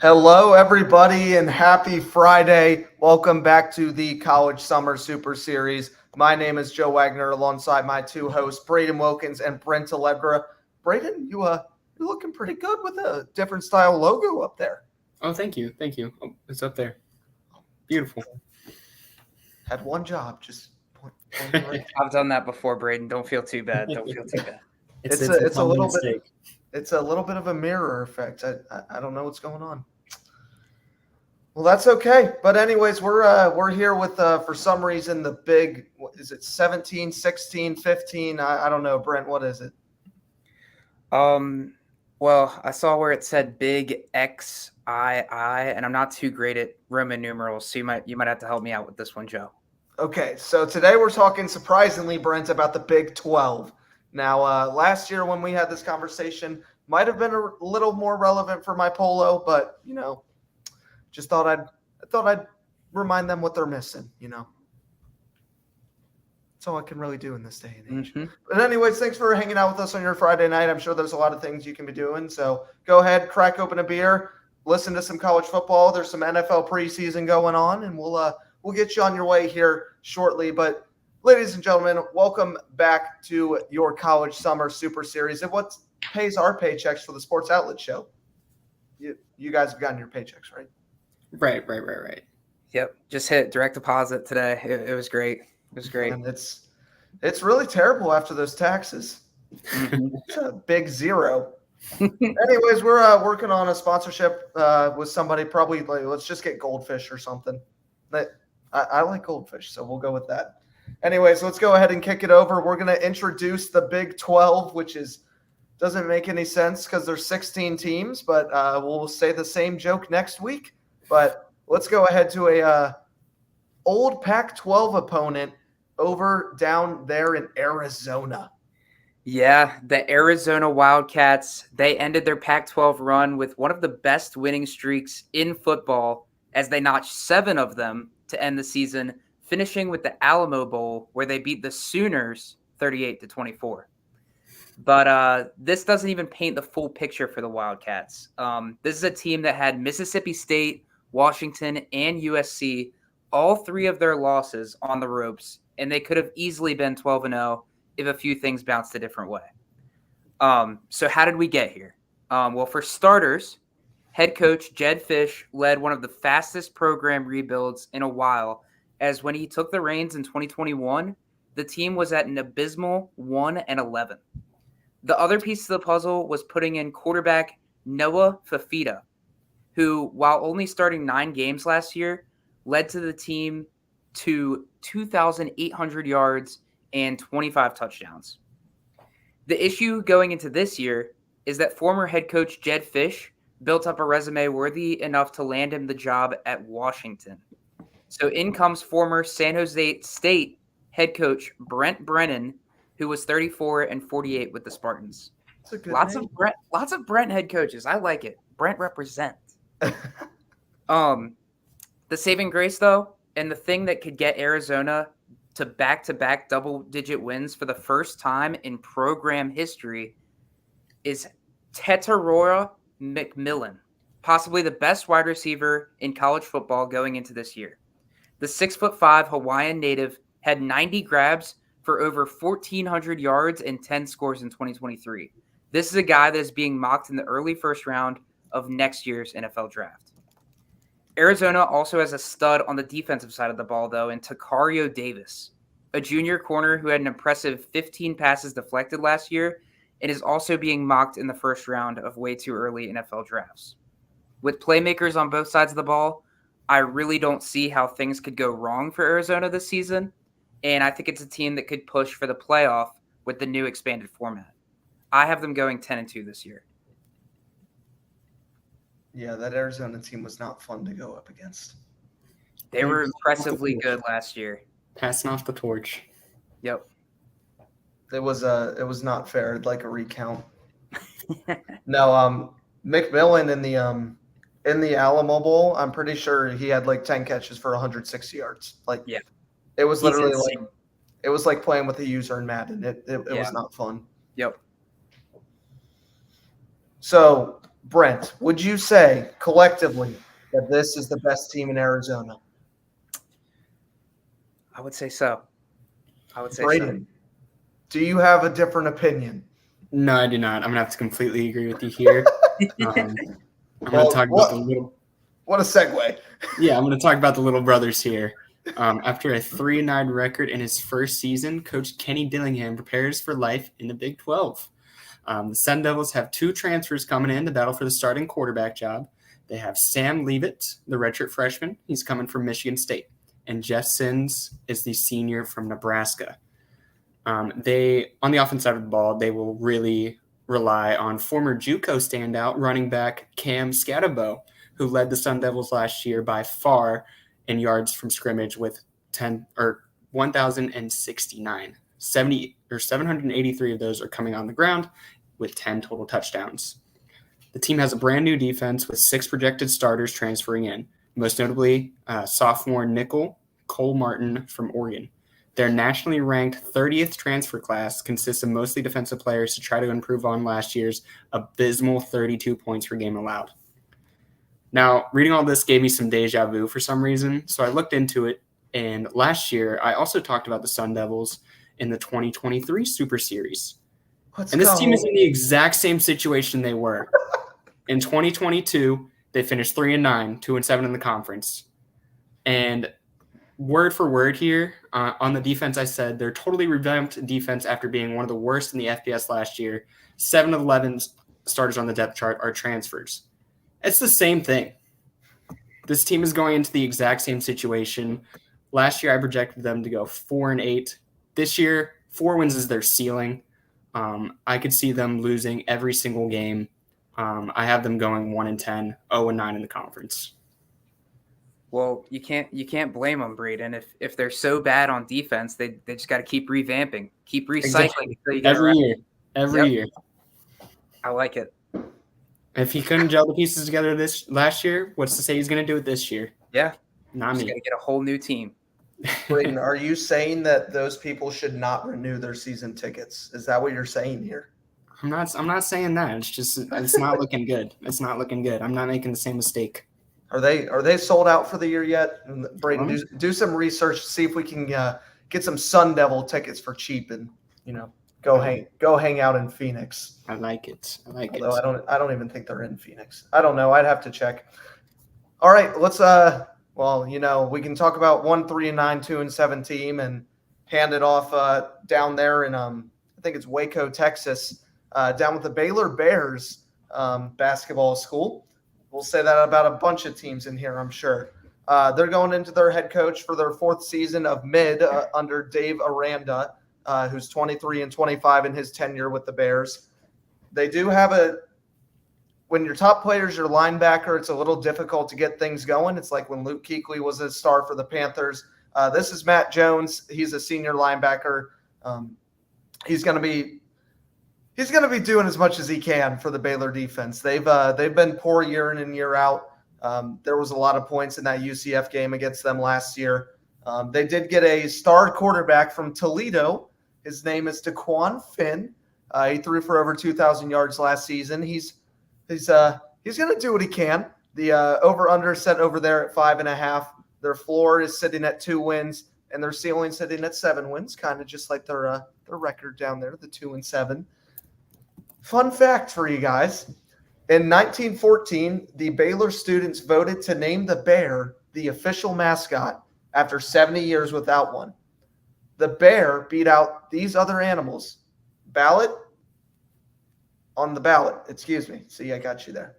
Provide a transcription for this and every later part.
Hello, everybody, and happy Friday. Welcome back to the College Summer Super Series. My name is Joe Wagner, alongside my two hosts, Braden Wilkins and Brent Allegra. Braden, you're looking pretty good with a different style logo up there. Oh, thank you. Oh, it's up there. Beautiful. Had one job, just point right. I've done that before, Braden. Don't feel too bad. It's a little bit. It's a little bit of a mirror effect. I don't know what's going on. Well, that's okay. But anyways, we're here with for some reason the big, what is it, 17, 16, 15? I don't know, Brent, what is it? Well, I saw where it said BIG XII, and I'm not too great at Roman numerals, so you might have to help me out with this one, Joe. Okay, so today we're talking, surprisingly, Brent, about the Big 12. Now, last year when we had this conversation, might have been a little more relevant for my polo, but just thought I'd remind them what they're missing. That's all I can really do in this day and age. But anyways, thanks for hanging out with us on your Friday night. I'm sure there's a lot of things you can be doing. So go ahead, crack open a beer, listen to some college football. There's some NFL preseason going on, and we'll get you on your way here shortly. But ladies and gentlemen, welcome back to your College Summer Super Series. And what pays our paychecks for the Sports Outlet Show? You guys have gotten your paychecks, right? Right. Yep, just hit direct deposit today. It was great. It was great. And it's really terrible after those taxes. It's a big zero. Anyways, we're working on a sponsorship with somebody. Probably let's just get Goldfish or something. I like Goldfish, so we'll go with that. Anyways, let's go ahead and kick it over. We're going to introduce the Big 12, which doesn't make any sense because there's 16 teams, but we'll say the same joke next week. But let's go ahead to a old Pac-12 opponent down there in Arizona. Yeah, the Arizona Wildcats, they ended their Pac-12 run with one of the best winning streaks in football as they notched 7 of them to end the season, finishing with the Alamo Bowl where they beat the Sooners 38-24. But this doesn't even paint the full picture for the Wildcats. This is a team that had Mississippi State, Washington, and USC, all 3 of their losses on the ropes, and they could have easily been 12-0 if a few things bounced a different way. So how did we get here? Well, for starters, head coach Jedd Fisch led one of the fastest program rebuilds in a while, as when he took the reins in 2021, the team was at an abysmal 1-11. The other piece of the puzzle was putting in quarterback Noah Fifita, who, while only starting 9 games last year, led to the team to 2,800 yards and 25 touchdowns. The issue going into this year is that former head coach Jedd Fisch built up a resume worthy enough to land him the job at Washington. So in comes former San Jose State head coach Brent Brennan, who was 34-48 with the Spartans. Lots of Brent head coaches. I like it. Brent represent. The saving grace, though, and the thing that could get Arizona to back-to-back double-digit wins for the first time in program history is Tetairoa McMillan, possibly the best wide receiver in college football going into this year. The 6'5" Hawaiian native had 90 grabs for over 1,400 yards and 10 scores in 2023. This is a guy that is being mocked in the early first round of next year's NFL draft. Arizona also has a stud on the defensive side of the ball, though, in Takario Davis, a junior corner who had an impressive 15 passes deflected last year and is also being mocked in the first round of way too early NFL drafts. With playmakers on both sides of the ball, I really don't see how things could go wrong for Arizona this season, and I think it's a team that could push for the playoff with the new expanded format. I have them going 10-2 this year. Yeah, that Arizona team was not fun to go up against. They were impressively good last year. Passing off the torch. Yep. It was not fair, like a recount. No, McMillan in the Alamo Bowl, I'm pretty sure he had like 10 catches for 160 yards. Like, yeah, it was literally like playing with a user in Madden. It was not fun. Yep. So Brent, would you say collectively that this is the best team in Arizona? I would say so. Braden, do you have a different opinion? No, I do not. I'm gonna have to completely agree with you here. I'm gonna talk about the little. What a segue. Yeah, I'm gonna talk about the little brothers here. After a 3-9 record in his first season, Coach Kenny Dillingham prepares for life in the Big 12. The Sun Devils have 2 transfers coming in to battle for the starting quarterback job. They have Sam Leavitt, the redshirt freshman. He's coming from Michigan State. And Jeff Sins is the senior from Nebraska. They, on the offensive side of the ball, they will really rely on former JUCO standout running back Cam Scatterbo, who led the Sun Devils last year by far in yards from scrimmage with 1,069. 783 of those are coming on the ground with 10 total touchdowns. The team has a brand new defense with 6 projected starters transferring in, most notably sophomore nickel Cole Martin from Oregon. Their nationally ranked 30th transfer class consists of mostly defensive players to try to improve on last year's abysmal 32 points per game allowed. Now, reading all this gave me some deja vu for some reason, so I looked into it, and last year I also talked about the Sun Devils in the 2023 Super Series. This team is in the exact same situation they were. In 2022, they finished 3-9, 2-7 in the conference. And word for word here, on the defense, I said they're totally revamped defense after being one of the worst in the FBS last year. 7 of 11 starters on the depth chart are transfers. It's the same thing. This team is going into the exact same situation. Last year, I projected them to go 4-8. This year, 4 wins is their ceiling. I could see them losing every single game. I have them going 1-10, 0-9 in the conference. Well, you can't blame them, Braden. If they're so bad on defense, they just got to keep revamping, keep recycling. Exactly. Every year. I like it. If he couldn't gel the pieces together this last year, what's to say he's going to do it this year? Yeah. Not me. He's going to get a whole new team. Braden, are you saying that those people should not renew their season tickets? Is that what you're saying here? I'm not saying that. It's just it's not looking good. It's not looking good. I'm not making the same mistake. Are they sold out for the year yet? Braden, do some research, see if we can get some Sun Devil tickets for cheap, and go hang out in Phoenix. I like it. Although I don't even think they're in Phoenix. I don't know. I'd have to check. All right, let's we can talk about 1-3-9, 2-7 team and hand it off down there in I think it's Waco, Texas, down with the Baylor Bears basketball school. We'll say that about a bunch of teams in here, I'm sure. They're going into their head coach for their 4th season of mid under Dave Aranda, who's 23-25 in his tenure with the Bears. They do have when your top player is your linebacker, it's a little difficult to get things going. It's like when Luke Kuechly was a star for the Panthers. This is Matt Jones. He's a senior linebacker. He's going to be doing as much as he can for the Baylor defense. They've been poor year in and year out. There was a lot of points in that UCF game against them last year. They did get a star quarterback from Toledo. His name is DeQuan Finn. He threw for over 2,000 yards last season. He's going to do what he can. The over/under set over there at 5.5. Their floor is sitting at 2 wins, and their ceiling sitting at 7 wins, kind of just like their record down there, the 2-7. Fun fact for you guys. In 1914, the Baylor students voted to name the bear the official mascot after 70 years without one. The bear beat out these other animals. On the ballot, excuse me. See, I got you there.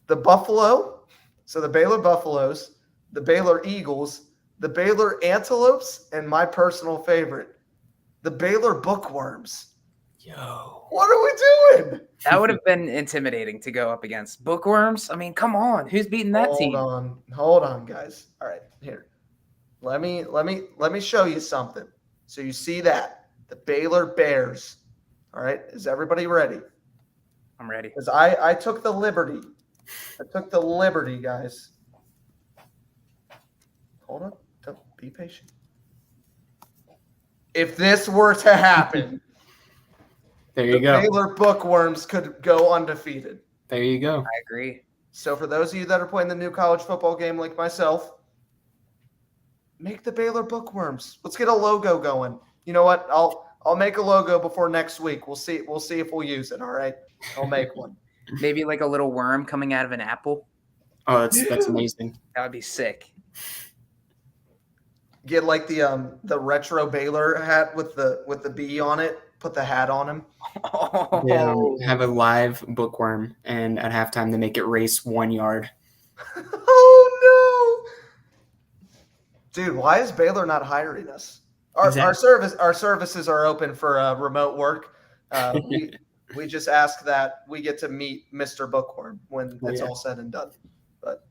The buffalo, so the Baylor Buffaloes, the Baylor Eagles, the Baylor Antelopes, and my personal favorite, the Baylor Bookworms. Yo. What are we doing? That would have been intimidating to go up against. Bookworms? I mean, come on. Who's beating that team? Hold on, guys. All right, here. Let me show you something. So you see that. The Baylor Bears. All right. Is everybody ready? I'm ready. Because I took the liberty. Guys. Hold on. Don't be patient. If this were to happen, there you go. Baylor Bookworms could go undefeated. There you go. I agree. So for those of you that are playing the new college football game like myself, make the Baylor Bookworms. Let's get a logo going. You know what? I'll make a logo before next week. We'll see if we'll use it. All right. I'll make one. Maybe like a little worm coming out of an apple. Oh, that's amazing. That would be sick. Get like the retro Baylor hat with the bee on it. Put the hat on him. Oh, Have a live bookworm, and at halftime they make it race 1 yard. Oh no, dude! Why is Baylor not hiring us? Our services are open for remote work. We just ask that we get to meet Mr. Bookworm when it's all said and done. But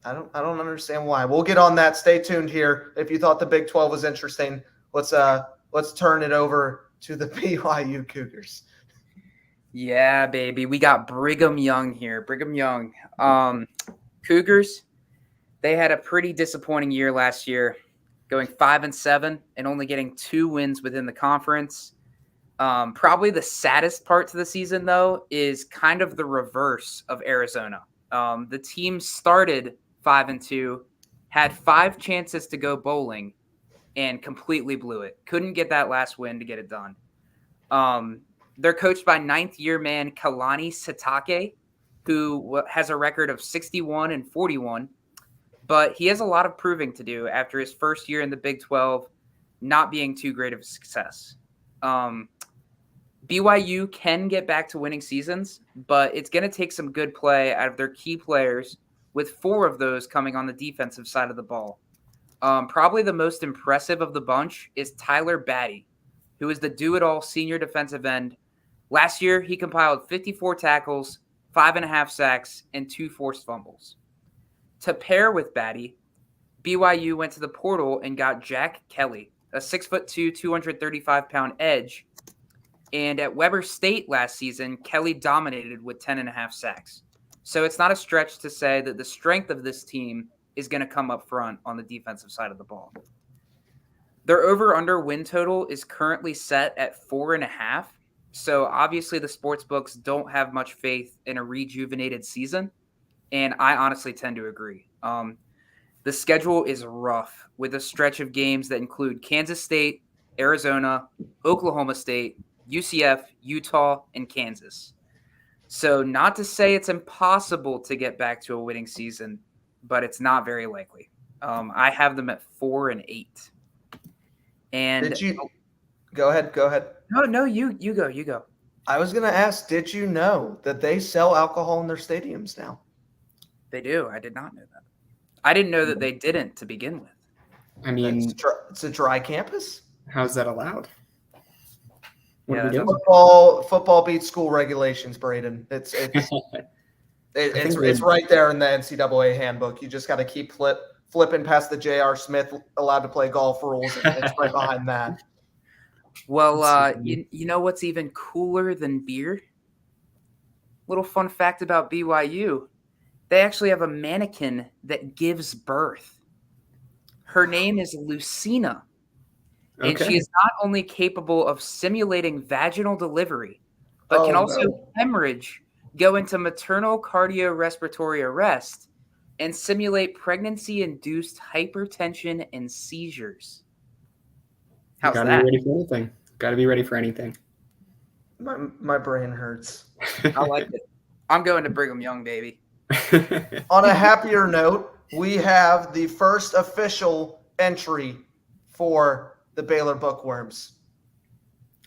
I don't understand why. We'll get on that. Stay tuned here. If you thought the Big 12 was interesting, let's turn it over to the BYU Cougars. yeah, baby. We got Brigham Young here. Brigham Young. Cougars, they had a pretty disappointing year last year, going 5-7 and only getting 2 wins within the conference. Probably the saddest part to the season, though, is kind of the reverse of Arizona. The team started 5-2, had 5 chances to go bowling, and completely blew it. Couldn't get that last win to get it done. They're coached by 9th-year man Kalani Sitake, who has a record of 61-41, but he has a lot of proving to do after his first year in the Big 12 not being too great of a success. BYU can get back to winning seasons, but it's going to take some good play out of their key players, with 4 of those coming on the defensive side of the ball. Probably the most impressive of the bunch is Tyler Batty, who is the do-it-all senior defensive end. Last year, he compiled 54 tackles, 5.5 sacks, and 2 forced fumbles. To pair with Batty, BYU went to the portal and got Jack Kelly, a 6'2", 235-pound edge. And at Weber State last season, Kelly dominated with 10.5 sacks. So it's not a stretch to say that the strength of this team is going to come up front on the defensive side of the ball. Their over-under win total is currently set at 4.5. So obviously the sports books don't have much faith in a rejuvenated season. And I honestly tend to agree. The schedule is rough, with a stretch of games that include Kansas State, Arizona, Oklahoma State, UCF, Utah, and Kansas. So not to say it's impossible to get back to a winning season, but it's not very likely. I have them at 4-8. And did you go ahead? No, you go. I was going to ask, did you know that they sell alcohol in their stadiums now? They do. I did not know that. I didn't know that they didn't to begin with. I mean, it's a dry campus. How's that allowed? What Yeah, are we doing? Football beats school regulations, Braden. It's right there in the NCAA handbook. You just got to keep flipping past the J.R. Smith allowed to play golf rules. And it's right behind that. Well, you know what's even cooler than beer? Little fun fact about BYU. They actually have a mannequin that gives birth. Her name is Lucina. And she is not only capable of simulating vaginal delivery, but can also hemorrhage, go into maternal cardiorespiratory arrest, and simulate pregnancy-induced hypertension and seizures. How's that? Gotta be ready for anything. Gotta be ready for anything. My brain hurts. I like it. I'm going to Brigham Young, baby. On a happier note, we have the first official entry for the Baylor Bookworms.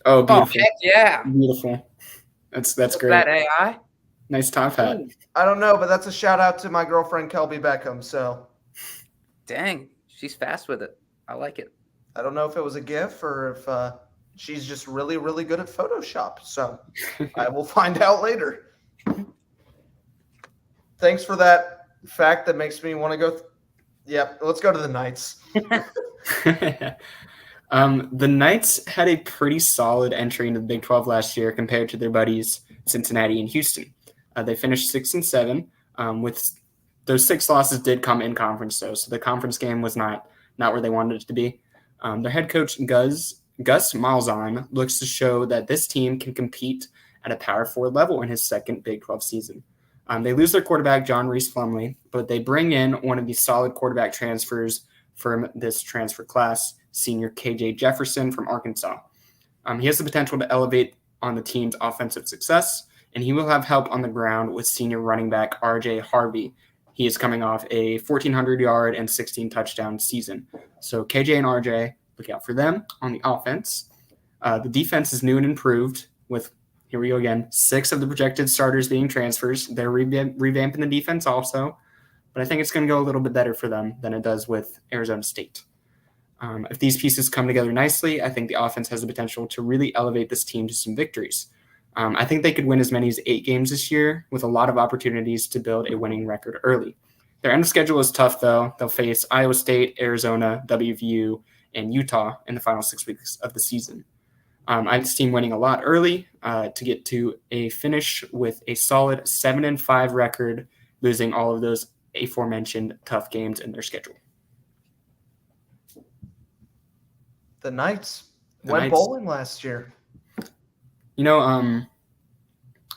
Oh, beautiful. Oh, heck yeah. Beautiful. That's great. That AI? Nice top hat. I don't know, but that's a shout out to my girlfriend, Kelby Beckham. So, dang, she's fast with it. I like it. I don't know if it was a GIF or if she's just really, really good at Photoshop. So I will find out later. Thanks for that fact that makes me want to go. Yep, let's go to the Knights. The Knights had a pretty solid entry into the Big 12 last year compared to their buddies Cincinnati and Houston. They finished 6-7. With those 6 losses did come in conference though, so the conference game was not where they wanted it to be. Their head coach Gus Malzahn looks to show that this team can compete at a power forward level in his second Big 12 season. They lose their quarterback, John Reese Plumlee, but they bring in one of the solid quarterback transfers from this transfer class, senior KJ Jefferson from Arkansas. He has the potential to elevate on the team's offensive success, and he will have help on the ground with senior running back RJ Harvey. He is coming off a 1,400-yard and 16 touchdown season. So KJ and RJ, look out for them on the offense. The defense is new and improved with, here we go again, 6 of the projected starters being transfers. They're revamping the defense also, but I think it's going to go a little bit better for them than it does with Arizona State. If these pieces come together nicely, I think the offense has the potential to really elevate this team to some victories. I think they could win as many as 8 games this year with a lot of opportunities to build a winning record early. Their end of schedule is tough, though. They'll face Iowa State, Arizona, WVU, and Utah in the final 6 weeks of the season. I have this team winning a lot early to get to a finish with a solid 7-5 record, losing all of those aforementioned tough games in their schedule. The Knights went bowling last year. You know,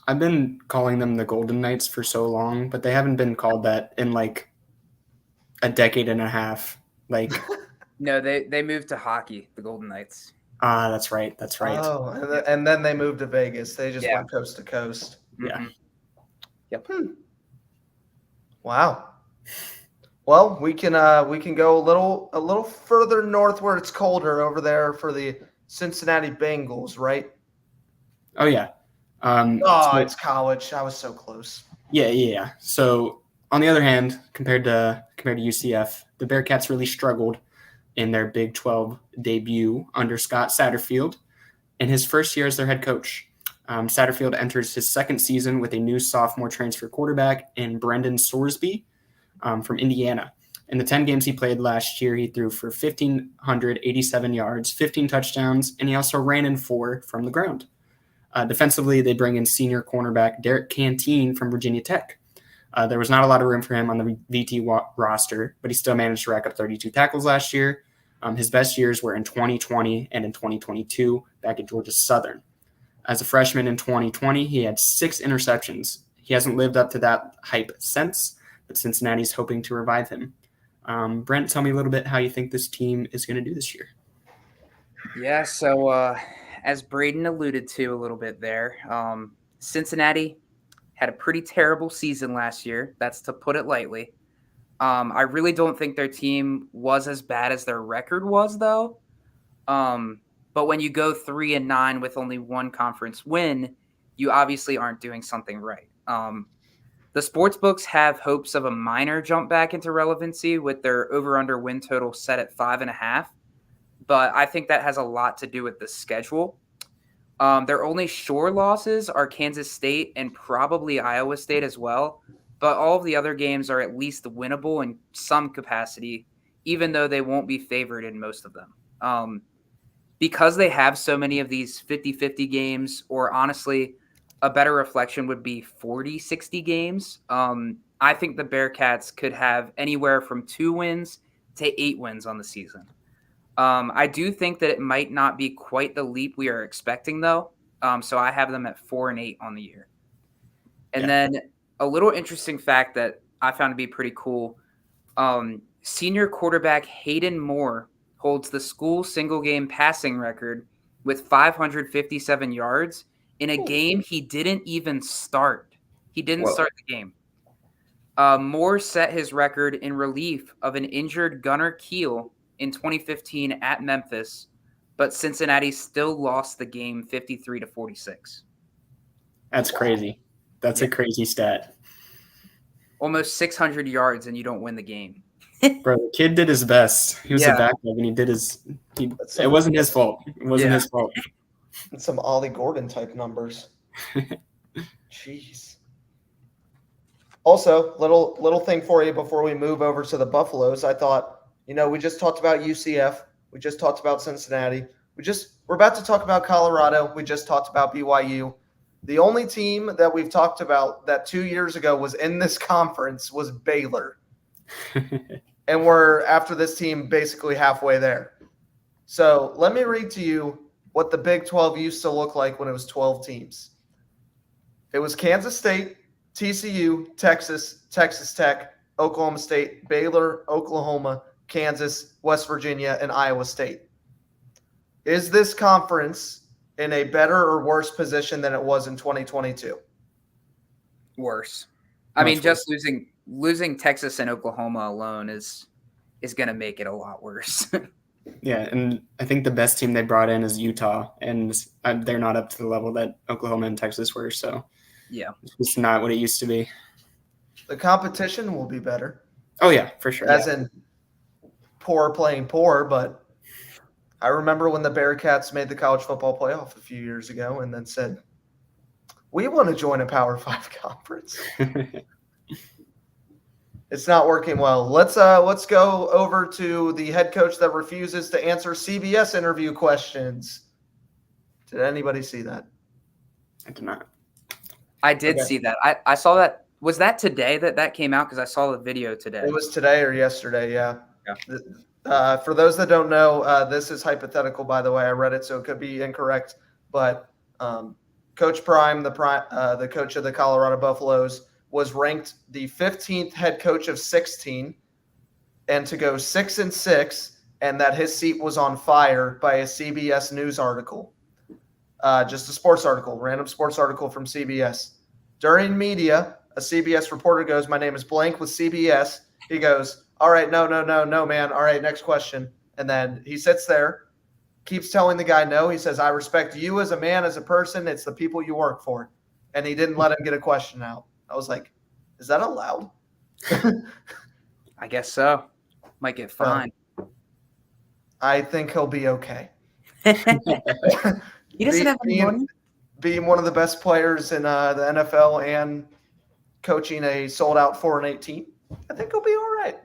I've been calling them the Golden Knights for so long, but they haven't been called that in like a decade and a half. Like, No, they moved to hockey, the Golden Knights. That's right. That's right. Oh, and then they moved to Vegas. They just went coast to coast. Yeah. Mm-hmm. Yep. Wow. Well, we can go a little further north where it's colder over there for the Cincinnati Bengals, right? Oh yeah. It's college. I was so close. Yeah. So on the other hand, compared to UCF, the Bearcats really struggled in their Big 12 debut under Scott Satterfield in his first year as their head coach. Satterfield enters his second season with a new sophomore transfer quarterback in Brendan Sorsby from Indiana. In the 10 games he played last year, he threw for 1,587 yards, 15 touchdowns, and he also ran in 4 from the ground. Defensively, they bring in senior cornerback Derek Canteen from Virginia Tech. There was not a lot of room for him on the VT roster, but he still managed to rack up 32 tackles last year. His best years were in 2020 and in 2022 back at Georgia Southern. As a freshman in 2020, he had 6 interceptions. He hasn't lived up to that hype since, but Cincinnati's hoping to revive him. Brent, tell me a little bit how you think this team is going to do this year. Yeah, so as Braden alluded to a little bit there, Cincinnati had a pretty terrible season last year. That's to put it lightly. I really don't think their team was as bad as their record was, though. But when you go 3-9 with only 1 conference win, you obviously aren't doing something right. The sports books have hopes of a minor jump back into relevancy with their over-under win total set at 5.5. But I think that has a lot to do with the schedule. Their only sure losses are Kansas State and probably Iowa State as well. But all of the other games are at least winnable in some capacity, even though they won't be favored in most of them. Because they have so many of these 50-50 games, or honestly, a better reflection would be 40-60 games. I think the Bearcats could have anywhere from 2 wins to 8 wins on the season. I do think that it might not be quite the leap we are expecting, though. So I have them at 4-8 on the year. And then a little interesting fact that I found to be pretty cool. Senior quarterback Hayden Moore holds the school single-game passing record with 557 yards in a game he didn't even start. He didn't start the game. Moore set his record in relief of an injured Gunnar Kiel in 2015 at Memphis, but Cincinnati still lost the game 53-46. That's crazy. That's a crazy stat. Almost 600 yards and you don't win the game. Bro, the kid did his best. He was a backup and he did his it wasn't his fault. It wasn't his fault. Some Ollie Gordon type numbers. Jeez. Also, little thing for you before we move over to the Buffaloes. I thought, we just talked about UCF. We just talked about Cincinnati. We're about to talk about Colorado. We just talked about BYU. The only team that we've talked about that 2 years ago was in this conference was Baylor. And we're, after this team, basically halfway there. So let me read to you what the Big 12 used to look like when it was 12 teams. It was Kansas State, TCU, Texas, Texas Tech, Oklahoma State, Baylor, Oklahoma, Kansas, West Virginia, and Iowa State. Is this conference in a better or worse position than it was in 2022? Worse. Much I mean, worse. just losing Texas and Oklahoma alone is going to make it a lot worse. Yeah, and I think the best team they brought in is Utah, and they're not up to the level that Oklahoma and Texas were. So Yeah. it's just not what it used to be. The competition will be better, Oh yeah, for sure. as in poor playing poor. But I remember when the Bearcats made the college football playoff a few years ago and then said, we want to join a Power 5 conference. It's not working well. Let's go over to the head coach that refuses to answer CBS interview questions. Did anybody see that? I did not. I did Okay. see that. I saw that. Was that today that came out? Because I saw the video today. It was today or yesterday, yeah. Yeah. For those that don't know, this is hypothetical, by the way. I read it, so it could be incorrect. But Coach Prime, the coach of the Colorado Buffaloes, was ranked the 15th head coach of 16, and to go 6-6, and that his seat was on fire by a CBS News article. Just a sports article, random sports article from CBS. During media, a CBS reporter goes, "My name is blank with CBS." He goes, "All right, no, man. All right, next question." And then he sits there, keeps telling the guy no. He says, "I respect you as a man, as a person. It's the people you work for." And he didn't let him get a question out. I was like, is that allowed? I guess so. Might get fined. I think he'll be okay. He doesn't have any money. Being one of the best players in the NFL and coaching a sold-out 4-8 team, I think he'll be all right.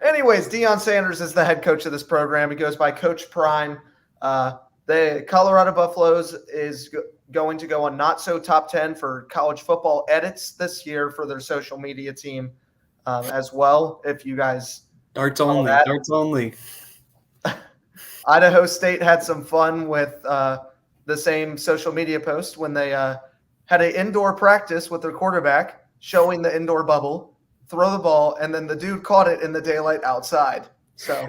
Anyways, Deion Sanders is the head coach of this program. He goes by Coach Prime. The Colorado Buffaloes is going to go on Not So Top 10 for college football edits this year for their social media team as well. If you guys Darts follow only. that. Darts only. Idaho State had some fun with the same social media post when they had an indoor practice with their quarterback showing the indoor bubble, throw the ball, and then the dude caught it in the daylight outside. So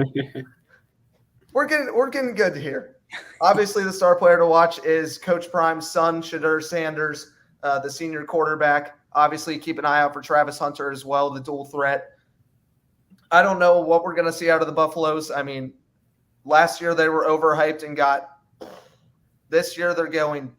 we're getting good here. Obviously, the star player to watch is Coach Prime's son, Shadur Sanders, the senior quarterback. Obviously, keep an eye out for Travis Hunter as well, the dual threat. I don't know what we're going to see out of the Buffaloes. I mean, last year they were overhyped and got. This year they're going,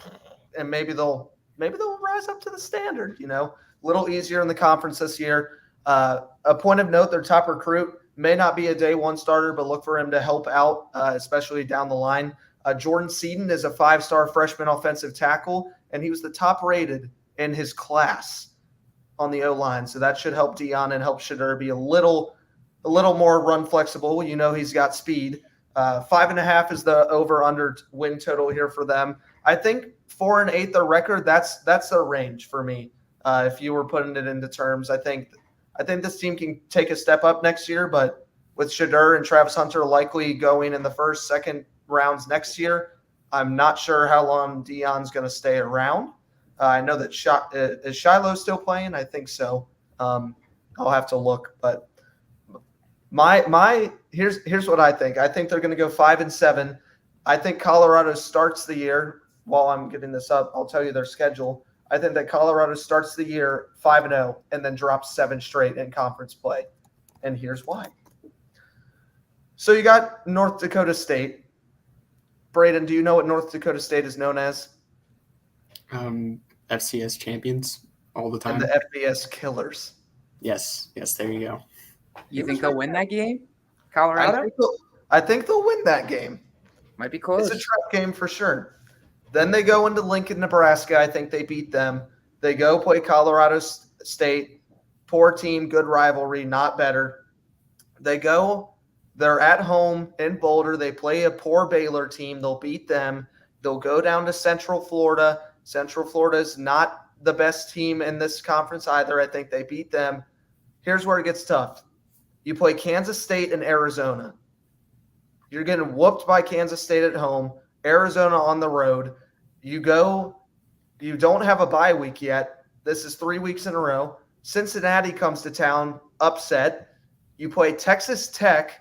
and maybe they'll rise up to the standard. A little easier in the conference this year. A point of note: their top recruit may not be a day one starter, but look for him to help out, especially down the line. Jordan Seaton is a 5-star freshman offensive tackle, and he was the top rated in his class on the O-line. So that should help Deion and help Shadur be a little more run flexible. He's got speed. 5.5 is the over/under win total here for them. I think 4-8 their record. That's their range for me. If you were putting it into terms, I think this team can take a step up next year, but with Shadur and Travis Hunter likely going in the first, second rounds next year, I'm not sure how long Deion's going to stay around. I know that is Shiloh still playing? I think so. I'll have to look, but here's what I think. I think they're going to go 5-7. I think Colorado starts the year. While I'm getting this up, I'll tell you their schedule. I think that Colorado starts the year 5-0 and then drops 7 straight in conference play. And here's why. So you got North Dakota State. Braden, do you know what North Dakota State is known as? FCS champions all the time. And the FBS killers. Yes, there you go. You think they'll win that game? Colorado? I think they'll win that game. Might be close. It's a trap game for sure. Then they go into Lincoln, Nebraska. I think they beat them. They go play Colorado State. Poor team, good rivalry, not better. They're at home in Boulder. They play a poor Baylor team. They'll beat them. They'll go down to Central Florida. Central Florida is not the best team in this conference either. I think they beat them. Here's where it gets tough. You play Kansas State and Arizona. You're getting whooped by Kansas State at home, Arizona on the road. You go You don't have a bye week yet. This is 3 weeks in a row. Cincinnati comes to town, upset. You play Texas Tech,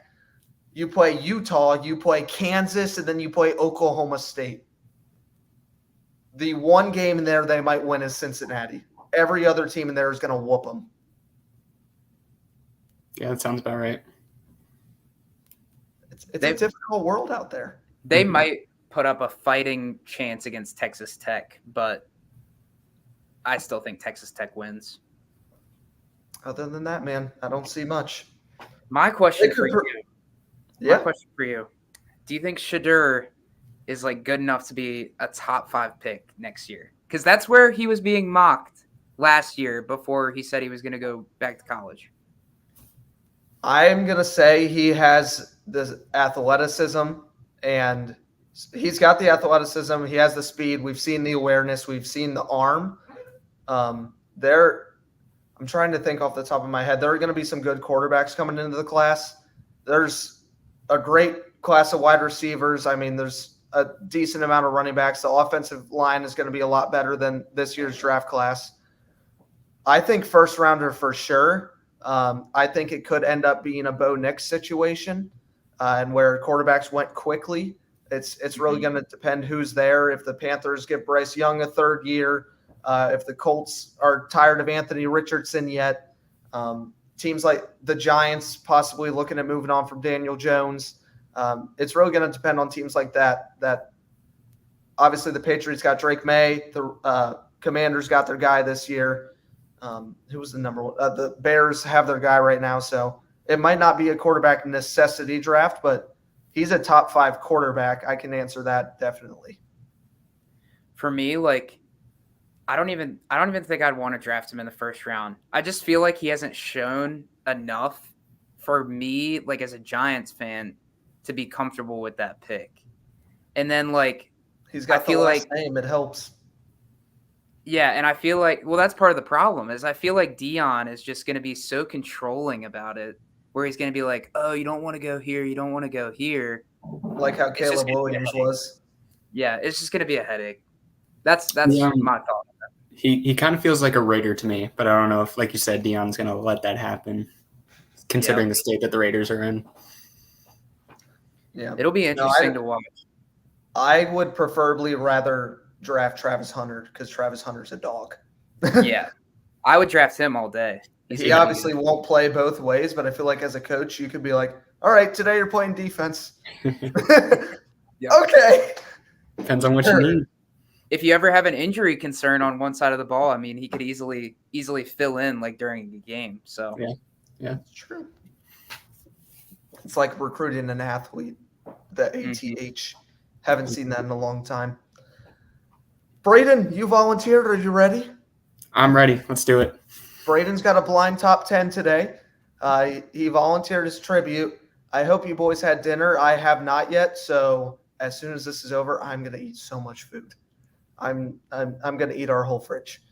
you play Utah, you play Kansas, and then you play Oklahoma State. The one game in there they might win is Cincinnati. Every other team in there is going to whoop them. Yeah, that sounds about right. It's a difficult world out there. They might put up a fighting chance against Texas Tech, but I still think Texas Tech wins. Other than that, man, I don't see much. My question for you. Yeah. My question for you. Do you think Shadur is like good enough to be a top 5 pick next year? Because that's where he was being mocked last year before he said he was going to go back to college. I'm going to say he has the athleticism, and he's got the athleticism. He has the speed. We've seen the awareness. We've seen the arm. I'm trying to think off the top of my head. There are going to be some good quarterbacks coming into the class. There's a great class of wide receivers. I mean, there's a decent amount of running backs. The offensive line is going to be a lot better than this year's draft class. I think first rounder for sure. I think it could end up being a Bo Nix situation, and where quarterbacks went quickly. It's really going to depend who's there. If the Panthers give Bryce Young a third year, if the Colts are tired of Anthony Richardson yet, teams like the Giants possibly looking at moving on from Daniel Jones. It's really going to depend on teams like that. That obviously the Patriots got Drake May. The Commanders got their guy this year. Who was the number one? The Bears have their guy right now, so it might not be a quarterback necessity draft, but he's a top 5 quarterback. I can answer that definitely. For me, like I don't even think I'd want to draft him in the first round. I just feel like he hasn't shown enough for me, like as a Giants fan, to be comfortable with that pick. And then like he's got the last name, it helps. Yeah, and I feel like, well, that's part of the problem is I feel like Dion is just going to be so controlling about it, where he's going to be like, oh, you don't want to go here, you don't want to go here. Like how Caleb Williams was. Yeah, it's just going to be a headache. That's my thought. He kind of feels like a Raider to me, but I don't know if, like you said, Dion's going to let that happen, considering the state that the Raiders are in. Yeah, it'll be interesting to watch. I would preferably rather draft Travis Hunter because Travis Hunter's a dog. Yeah, I would draft him all day. He obviously won't play both ways, but I feel like as a coach, you could be like, all right, today you're playing defense. Okay. Depends on what you need. If you ever have an injury concern on one side of the ball, I mean, he could easily fill in like during the game. So yeah, it's true. It's like recruiting an athlete, the ATH. Haven't seen that in a long time. Braden, you volunteered. Are you ready? I'm ready. Let's do it. Braden's got a blind top 10 today. He volunteered his tribute. I hope you boys had dinner. I have not yet. So as soon as this is over, I'm going to eat so much food. I'm going to eat our whole fridge.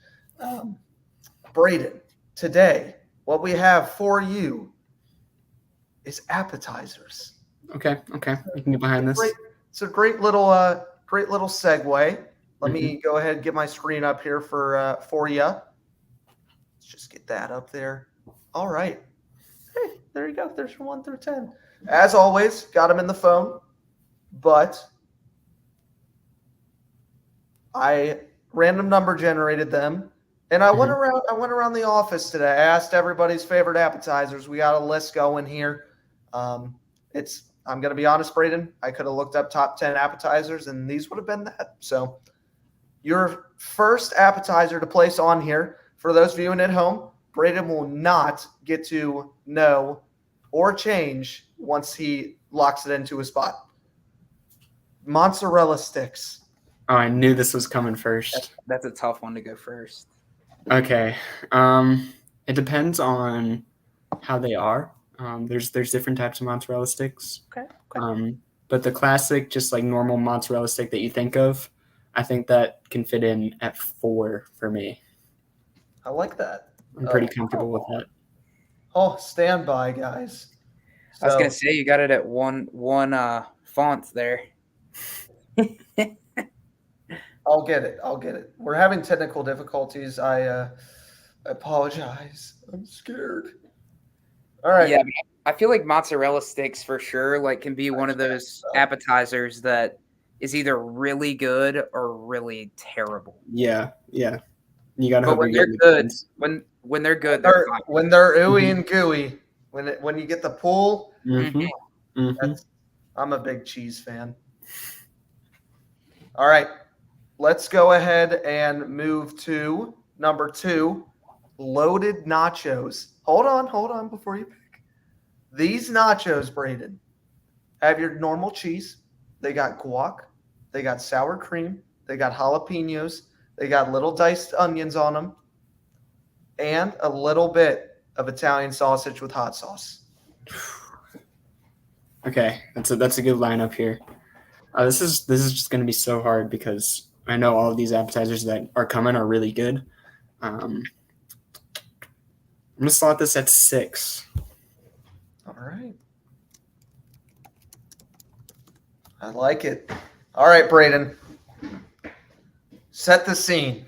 Braden, today, what we have for you is appetizers. Okay. You can get behind this. It's a great little segue. Let me go ahead and get my screen up here for you. Let's just get that up there. All right. Hey, there you go. There's from 1 through 10. As always, got them in the phone, but I random number generated them, and I went around the office today. I asked everybody's favorite appetizers. We got a list going here. I'm going to be honest, Braden. I could have looked up top 10 appetizers, and these would have been that. So your first appetizer to place on here, for those viewing at home, Braden will not get to know or change once he locks it into a spot. Mozzarella sticks. Oh, I knew this was coming first. That's a tough one to go first. Okay. It depends on how they are. There's different types of mozzarella sticks. Okay. But the classic, just like normal mozzarella stick that you think of, I think that can fit in at 4 for me. I like that. I'm pretty comfortable with that. Oh, stand by, guys. I was gonna say you got it at one font there. I'll get it. I'll get it. We're having technical difficulties. I apologize. I'm scared. All right. Yeah, I feel like mozzarella sticks for sure like can be one of those appetizers that is either really good or really terrible. Yeah. You gotta But hope when you're they're getting the good, depends. when they're good, they're fine. When they're ooey and gooey, when you get the pull, Mm-hmm. Mm-hmm. I'm a big cheese fan. All right. Let's go ahead and move to number 2, loaded nachos. Hold on before you pick. These nachos, Braden, have your normal cheese. They got guac. They got sour cream. They got jalapenos. They got little diced onions on them. And a little bit of Italian sausage with hot sauce. Okay, that's a good lineup here. This is just gonna be so hard because I know all of these appetizers that are coming are really good. I'm gonna slot this at 6. All right. I like it. All right, Braden. Set the scene.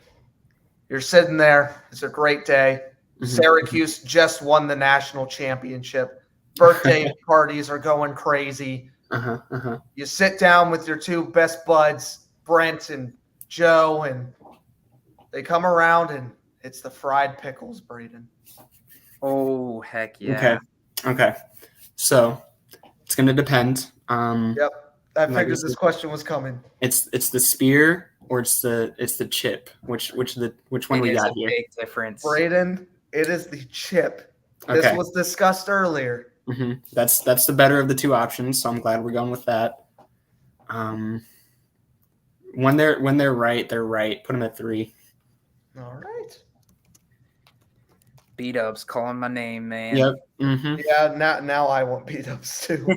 You're sitting there. It's a great day. Syracuse just won the national championship. Birthday parties are going crazy. You sit down with your 2 best buds, Brent and Joe, and they come around, and it's the fried pickles, Braden. Oh, heck yeah. Okay. So it's gonna depend. Yep. I figured this question was coming. It's the spear or it's the chip. Which one we got here? Big difference. Braden, it is the chip. Okay. This was discussed earlier. Mm-hmm. That's the better of the 2 options, so I'm glad we're going with that. When they're right, they're right. Put them at 3. All right. B-Dubs calling my name, man. Yep. Mm-hmm. Yeah, now I want beat-ups too.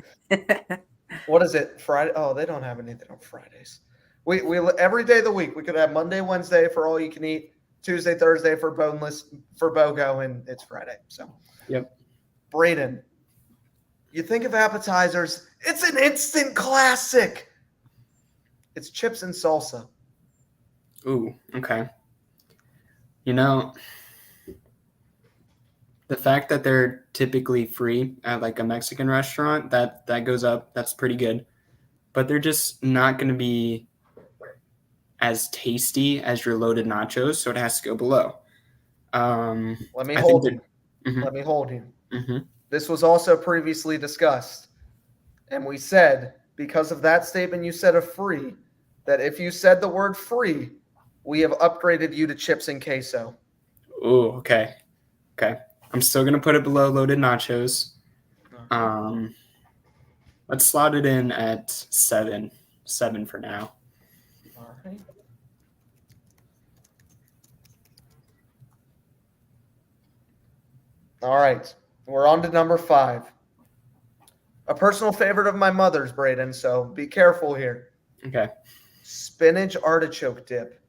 What is it? Friday? Oh, they don't have anything on Fridays. We every day of the week we could have Monday, Wednesday for all you can eat, Tuesday, Thursday for boneless for BOGO, and it's Friday. So, yep. Braden, you think of appetizers? It's an instant classic. It's chips and salsa. Ooh. Okay. You know, the fact that they're typically free at like a Mexican restaurant, that goes up. That's pretty good. But they're just not going to be as tasty as your loaded nachos, so it has to go below. Let me hold you. Let me hold you. Mm-hmm. This was also previously discussed. And we said, because of that statement you said of free, that if you said the word free, we have upgraded you to chips and queso. Ooh, okay. I'm still going to put it below loaded nachos. Let's slot it in at 7. 7 for now. All right. All right. We're on to number 5. A personal favorite of my mother's, Braden, so be careful here. Okay. Spinach artichoke dip.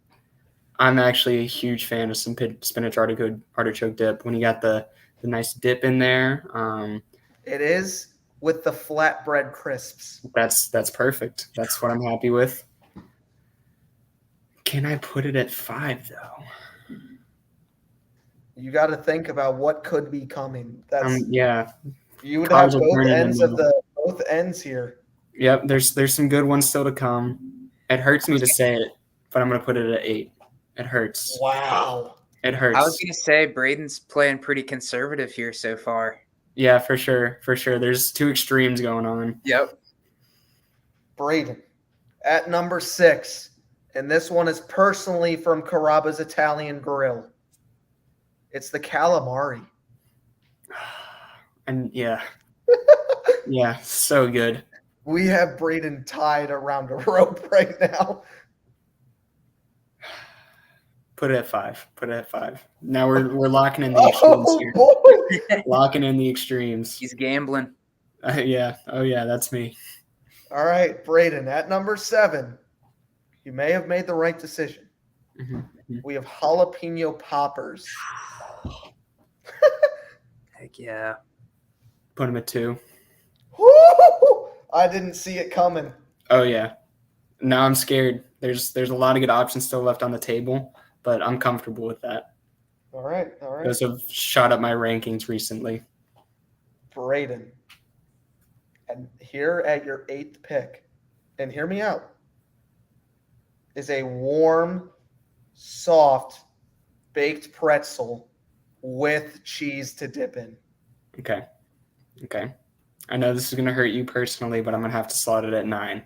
I'm actually a huge fan of some spinach artichoke dip. When you got the nice dip in there, It is with the flatbread crisps. that's perfect. That's what I'm happy with. Can I put it at 5 though? You got to think about what could be coming. That's yeah. You would Cars have are burning both ends here. Yep, there's some good ones still to come. It hurts me to say it, but I'm gonna put it at 8. It hurts. Wow. It hurts. I was going to say Braden's playing pretty conservative here so far. Yeah, for sure. There's 2 extremes going on. Yep. Braden at number 6, and this one is personally from Carrabba's Italian Grill. It's the calamari. And yeah, so good. We have Braden tied around a rope right now. Put it at 5. Now we're locking in the extremes here. Boy. Locking in the extremes. He's gambling. Yeah. Oh yeah, that's me. All right, Braden at number 7. You may have made the right decision. Mm-hmm. We have jalapeno poppers. Heck yeah. Put him at 2. Woo! I didn't see it coming. Oh yeah. Now I'm scared. There's a lot of good options still left on the table, but I'm comfortable with that. All right. Those have shot up my rankings recently. Braden. And here at your 8th pick, and hear me out, is a warm, soft, baked pretzel with cheese to dip in. Okay. I know this is going to hurt you personally, but I'm going to have to slot it at 9.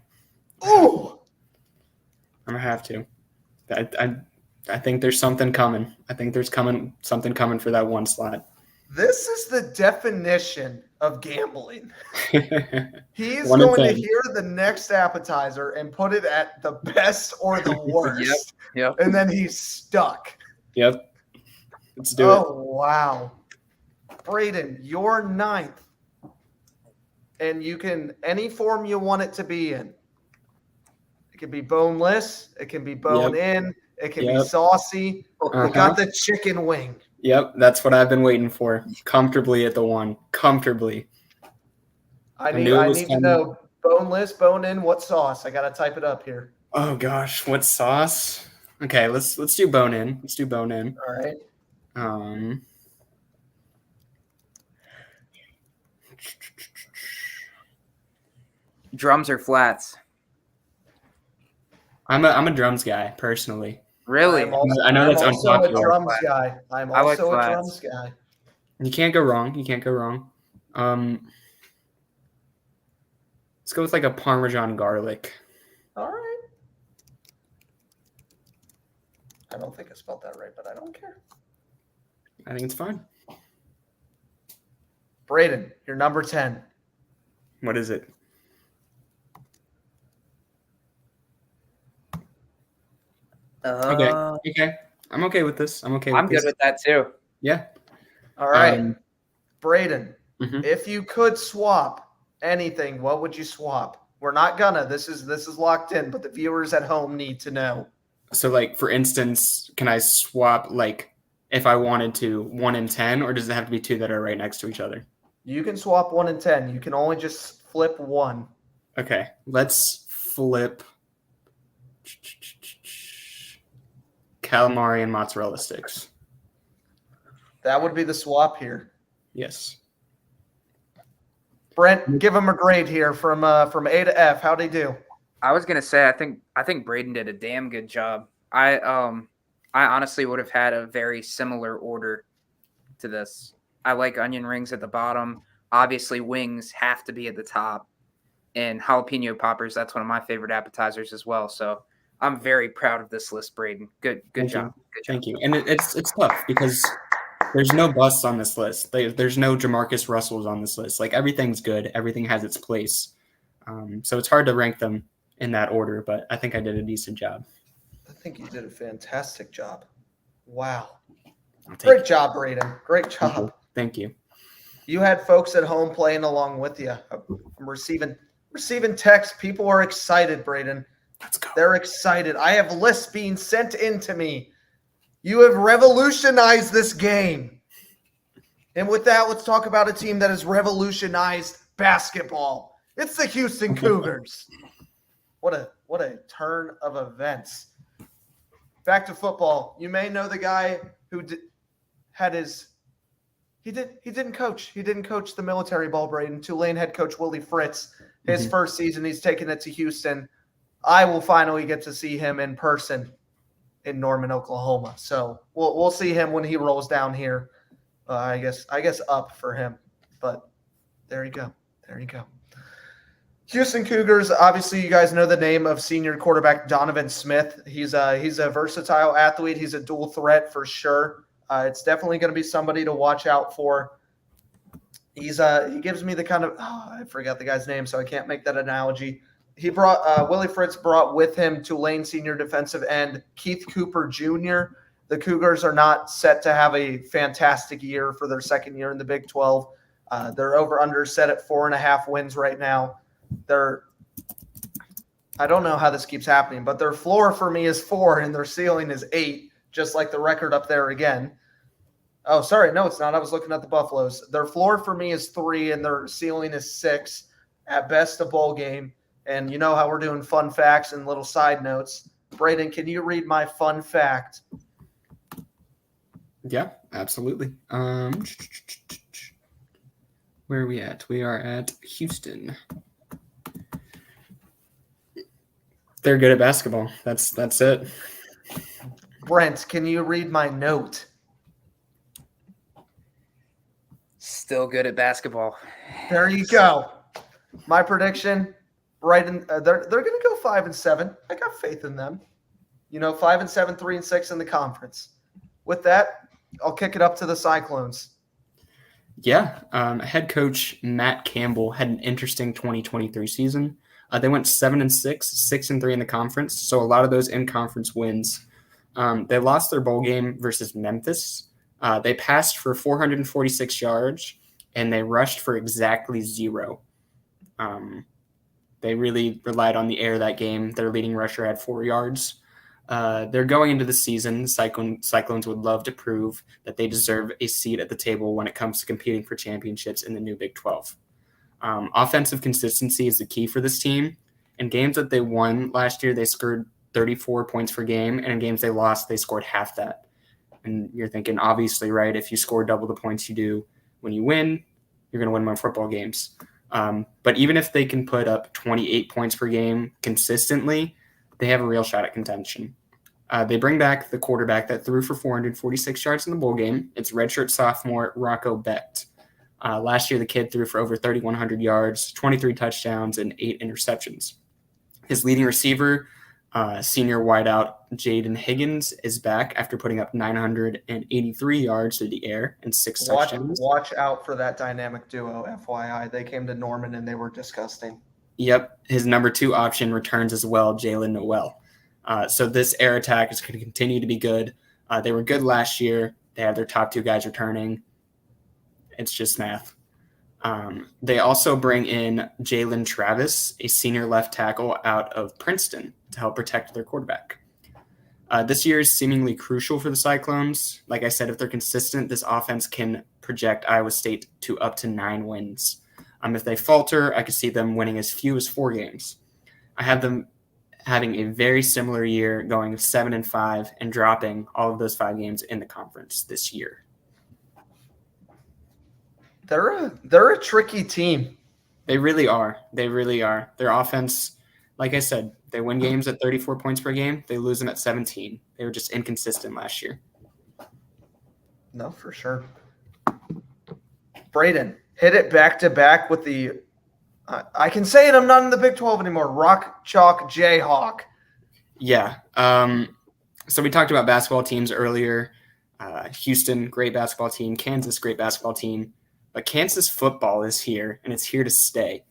Ooh! I'm going to have to. I think there's something coming. I think there's something coming for that 1 slot. This is the definition of gambling. He's 1 and going to 10. hear the next appetizer and put it at the best or the worst. Yep. And then he's stuck. Yep. Let's do it. Oh, wow. Braden, you're 9th. And you can, any form you want it to be in. It can be boneless. It can be bone-in. It can be saucy. We got the chicken wing. Yep, that's what I've been waiting for. Comfortably at the 1. Comfortably. I need to know boneless, bone-in, what sauce? I got to type it up here. Oh, gosh. What sauce? Okay, let's do bone-in. Let's do bone-in. All right. Drums or flats? I'm a drums guy, personally. Really? I know that's also unpopular. a drums guy. I'm also a drums guy. You can't go wrong. Let's go with like a Parmesan garlic. All right. I don't think I spelled that right, but I don't care. I think it's fine. Braden, you're number 10. What is it? Okay. I'm okay with this. I'm good with that too. Yeah. All right. Braden, if you could swap anything, what would you swap? We're not gonna. This is locked in, but the viewers at home need to know. So, like, for instance, can I swap, like, if I wanted to, 1 and 10, or does it have to be 2 that are right next to each other? You can swap 1 and 10. You can only just flip 1. Okay. Let's flip calamari and mozzarella sticks. That would be the swap here. Yes. Brent, give him a grade here from A to F. How'd he do? I was gonna say I think Braden did a damn good job. I honestly would have had a very similar order to this. I like onion rings at the bottom. Obviously, wings have to be at the top, and jalapeno poppers. That's one of my favorite appetizers as well. So I'm very proud of this list, Braden. Good job. Thank you. And it's tough because there's no busts on this list. There's no Jamarcus Russells on this list. Like, everything's good. Everything has its place. So it's hard to rank them in that order, but I think I did a decent job. I think you did a fantastic job. Wow. Great job, Braden. Great job. Thank you. You had folks at home playing along with you. I'm receiving texts. People are excited, Braden. Let's go. They're excited. I have lists being sent in to me. You have revolutionized this game. And with that, let's talk about a team that has revolutionized basketball. It's the Houston Cougars. What a turn of events. Back to football. You may know the guy who he didn't coach. He didn't coach the military ball, Braden. Tulane head coach Willie Fritz. His first season, he's taken it to Houston. I will finally get to see him in person in Norman, Oklahoma. So we'll see him when he rolls down here. I guess up for him. But there you go. Houston Cougars, obviously you guys know the name of senior quarterback Donovan Smith. He's a versatile athlete. He's a dual threat for sure. It's definitely going to be somebody to watch out for. He gives me the kind of I forgot the guy's name, so I can't make that analogy. Willie Fritz brought with him Tulane senior defensive end Keith Cooper Jr. The Cougars are not set to have a fantastic year for their second year in the Big 12. They're over/under set at 4.5 wins right now. I don't know how this keeps happening, but their floor for me is 4 and their ceiling is 8, just like the record up there again. Oh, sorry. No, it's not. I was looking at the Buffaloes. Their floor for me is 3 and their ceiling is 6. At best, a bowl game. And you know how we're doing fun facts and little side notes. Braden, can you read my fun fact? Yeah, absolutely. Where are we at? We are at Houston. They're good at basketball. That's it. Brent, can you read my note? Still good at basketball. There you go. My prediction, right in they're going to go 5-7. I got faith in them. 5-7, 3-6 in the conference. With that, I'll kick it up to the Cyclones. Yeah, head coach Matt Campbell had an interesting 2023 season. They went 7-6, 6-3 in the conference. So a lot of those in-conference wins. They lost their bowl game versus Memphis. They passed for 446 yards, and they rushed for exactly 0. They really relied on the air that game. Their leading rusher had 4 yards. They're going into the season. Cyclones would love to prove that they deserve a seat at the table when it comes to competing for championships in the new Big 12. Offensive consistency is the key for this team. In games that they won last year, they scored 34 points per game, and in games they lost, they scored half that. And you're thinking, obviously, right, if you score double the points you do when you win, you're going to win more football games. But even if they can put up 28 points per game consistently, they have a real shot at contention. They bring back the quarterback that threw for 446 yards in the bowl game. It's redshirt sophomore Rocco Becht. Last year, the kid threw for over 3,100 yards, 23 touchdowns, and 8 interceptions. His leading receiver, senior wideout Jaden Higgins, is back after putting up 983 yards through the air and 6 touchdowns. Watch out for that dynamic duo, FYI. They came to Norman and they were disgusting. Yep. His number 2 option returns as well, Jalen Noel. So this air attack is going to continue to be good. They were good last year. They have their top 2 guys returning. It's just math. They also bring in Jalen Travis, a senior left tackle out of Princeton, to help protect their quarterback. This year is seemingly crucial for the Cyclones. Like I said, if they're consistent, this offense can project Iowa State to up to 9 wins. If they falter, I could see them winning as few as 4 games. I have them having a very similar year, going 7-5 and dropping all of those 5 games in the conference this year. They're a tricky team. They really are. They really are. Their offense, like I said, they win games at 34 points per game. They lose them at 17. They were just inconsistent last year. No, for sure. Braden, hit it back to back with the I can say it, I'm not in the Big 12 anymore. Rock Chalk Jayhawk. Yeah. So we talked about basketball teams earlier. Houston, great basketball team. Kansas, great basketball team. But Kansas football is here, and it's here to stay.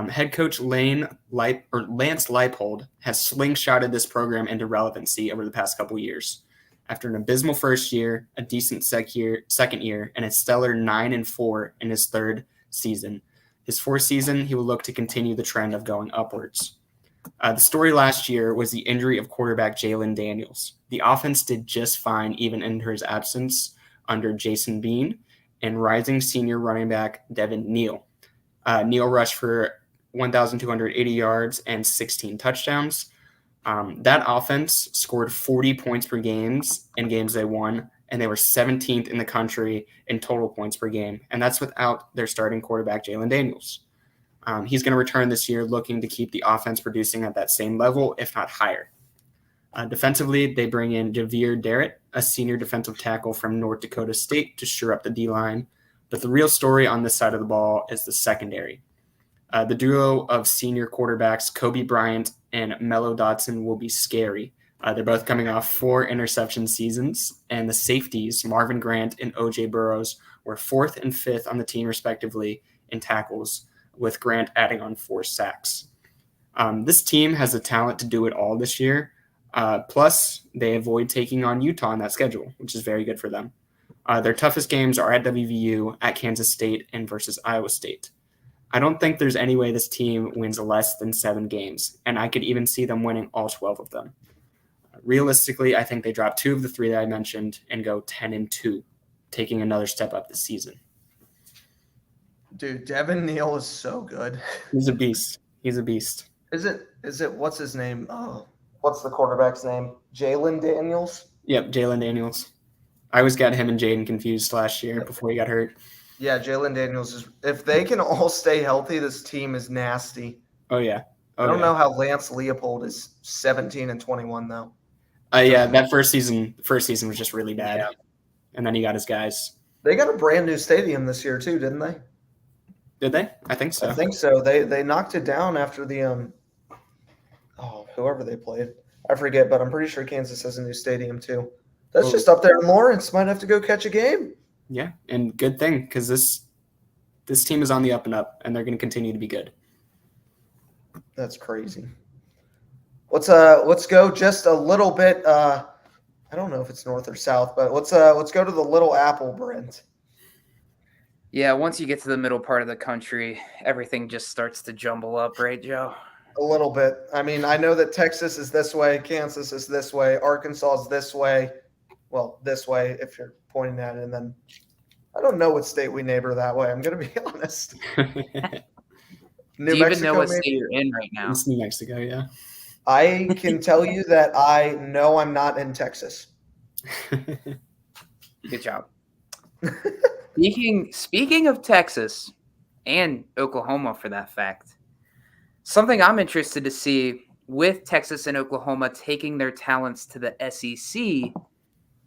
Head coach Lance Leipold has slingshotted this program into relevancy over the past couple years. After an abysmal first year, a decent second year, and a stellar 9-4 in his third season. His fourth season, he will look to continue the trend of going upwards. The story last year was the injury of quarterback Jalen Daniels. The offense did just fine even in his absence under Jason Bean and rising senior running back Devin Neal. Neal rushed for 1,280 yards and 16 touchdowns. That offense scored 40 points per game in games they won, and they were 17th in the country in total points per game. And that's without their starting quarterback, Jalen Daniels. He's going to return this year looking to keep the offense producing at that same level, if not higher. Defensively, they bring in Javier Darrett, a senior defensive tackle from North Dakota State, to shore up the D-line. But the real story on this side of the ball is the secondary. The duo of senior quarterbacks, Kobe Bryant and Mello Dotson, will be scary. They're both coming off 4 interception seasons, and the safeties, Marvin Grant and O.J. Burrows, were 4th and 5th on the team, respectively, in tackles, with Grant adding on 4 sacks. This team has the talent to do it all this year. Plus, they avoid taking on Utah on that schedule, which is very good for them. Their toughest games are at WVU, at Kansas State, and versus Iowa State. I don't think there's any way this team wins less than 7 games, and I could even see them winning all 12 of them. Realistically, I think they drop 2 of the 3 that I mentioned and go 10-2, taking another step up this season. Dude, Devin Neal is so good. He's a beast. He's a beast. Is it what's his name? Oh, what's the quarterback's name? Jalen Daniels? Yep, Jalen Daniels. I always got him and Jaden confused last year before he got hurt. Yeah, Jalen Daniels is. If they can all stay healthy, this team is nasty. Oh yeah. I don't know how Lance Leopold is 17-21 though. Yeah, that first season was just really bad, Yeah. and then he got his guys. They got a brand new stadium this year too, didn't they? Did they? I think so. I think so. They knocked it down after the whoever they played. I forget, but I'm pretty sure Kansas has a new stadium too. That's just up there in Lawrence. Might have to go catch a game. Yeah, and good thing because this team is on the up and up, and they're going to continue to be good. That's crazy. Let's go just a little bit. I don't know if it's north or south, but let's go to the Little Apple, Brent. Yeah, once you get to the middle part of the country, everything just starts to jumble up, right, Joe? A little bit. I mean, I know that Texas is this way, Kansas is this way, Arkansas is this way. Well, this way if you're pointing at it, and then I don't know what state we neighbor that way. I'm going to be honest. Do you even know what state you're in right now? It's New Mexico, yeah. I can tell you that I know I'm not in Texas. Good job. Speaking of Texas and Oklahoma for that fact, something I'm interested to see with Texas and Oklahoma taking their talents to the SEC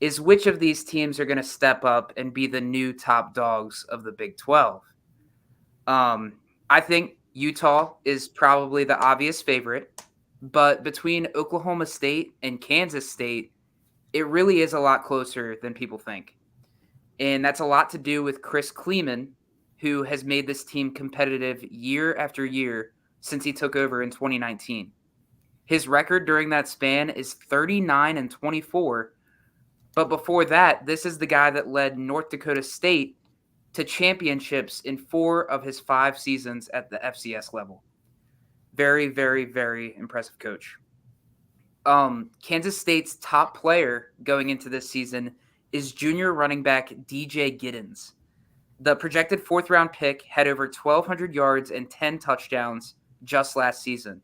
is which of these teams are going to step up and be the new top dogs of the Big 12. I think Utah is probably the obvious favorite, but between Oklahoma State and Kansas State, it really is a lot closer than people think. And that's a lot to do with Chris Kleeman, who has made this team competitive year after year since he took over in 2019. His record during that span is 39-24, but before that, this is the guy that led North Dakota State to championships in 4 of his 5 seasons at the FCS level. Very, very, very impressive coach. Kansas State's top player going into this season is junior running back DJ Giddens. The projected 4th-round pick had over 1,200 yards and 10 touchdowns just last season.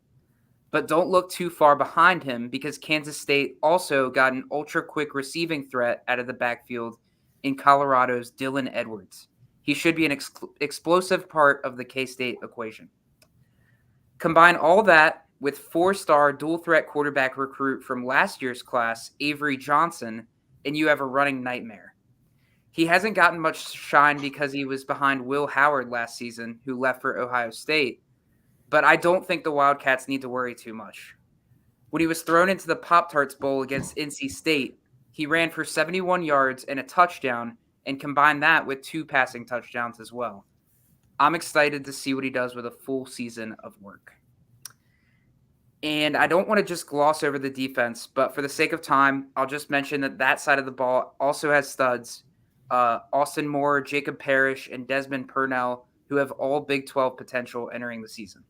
But don't look too far behind him because Kansas State also got an ultra-quick receiving threat out of the backfield in Colorado's Dylan Edwards. He should be an explosive part of the K-State equation. Combine all that with 4-star dual-threat quarterback recruit from last year's class, Avery Johnson, and you have a running nightmare. He hasn't gotten much shine because he was behind Will Howard last season, who left for Ohio State. But I don't think the Wildcats need to worry too much. When he was thrown into the Pop-Tarts Bowl against NC State, he ran for 71 yards and a touchdown, and combined that with 2 passing touchdowns as well. I'm excited to see what he does with a full season of work. And I don't want to just gloss over the defense, but for the sake of time, I'll just mention that side of the ball also has studs. Austin Moore, Jacob Parrish, and Desmond Purnell, who have all Big 12 potential entering the season.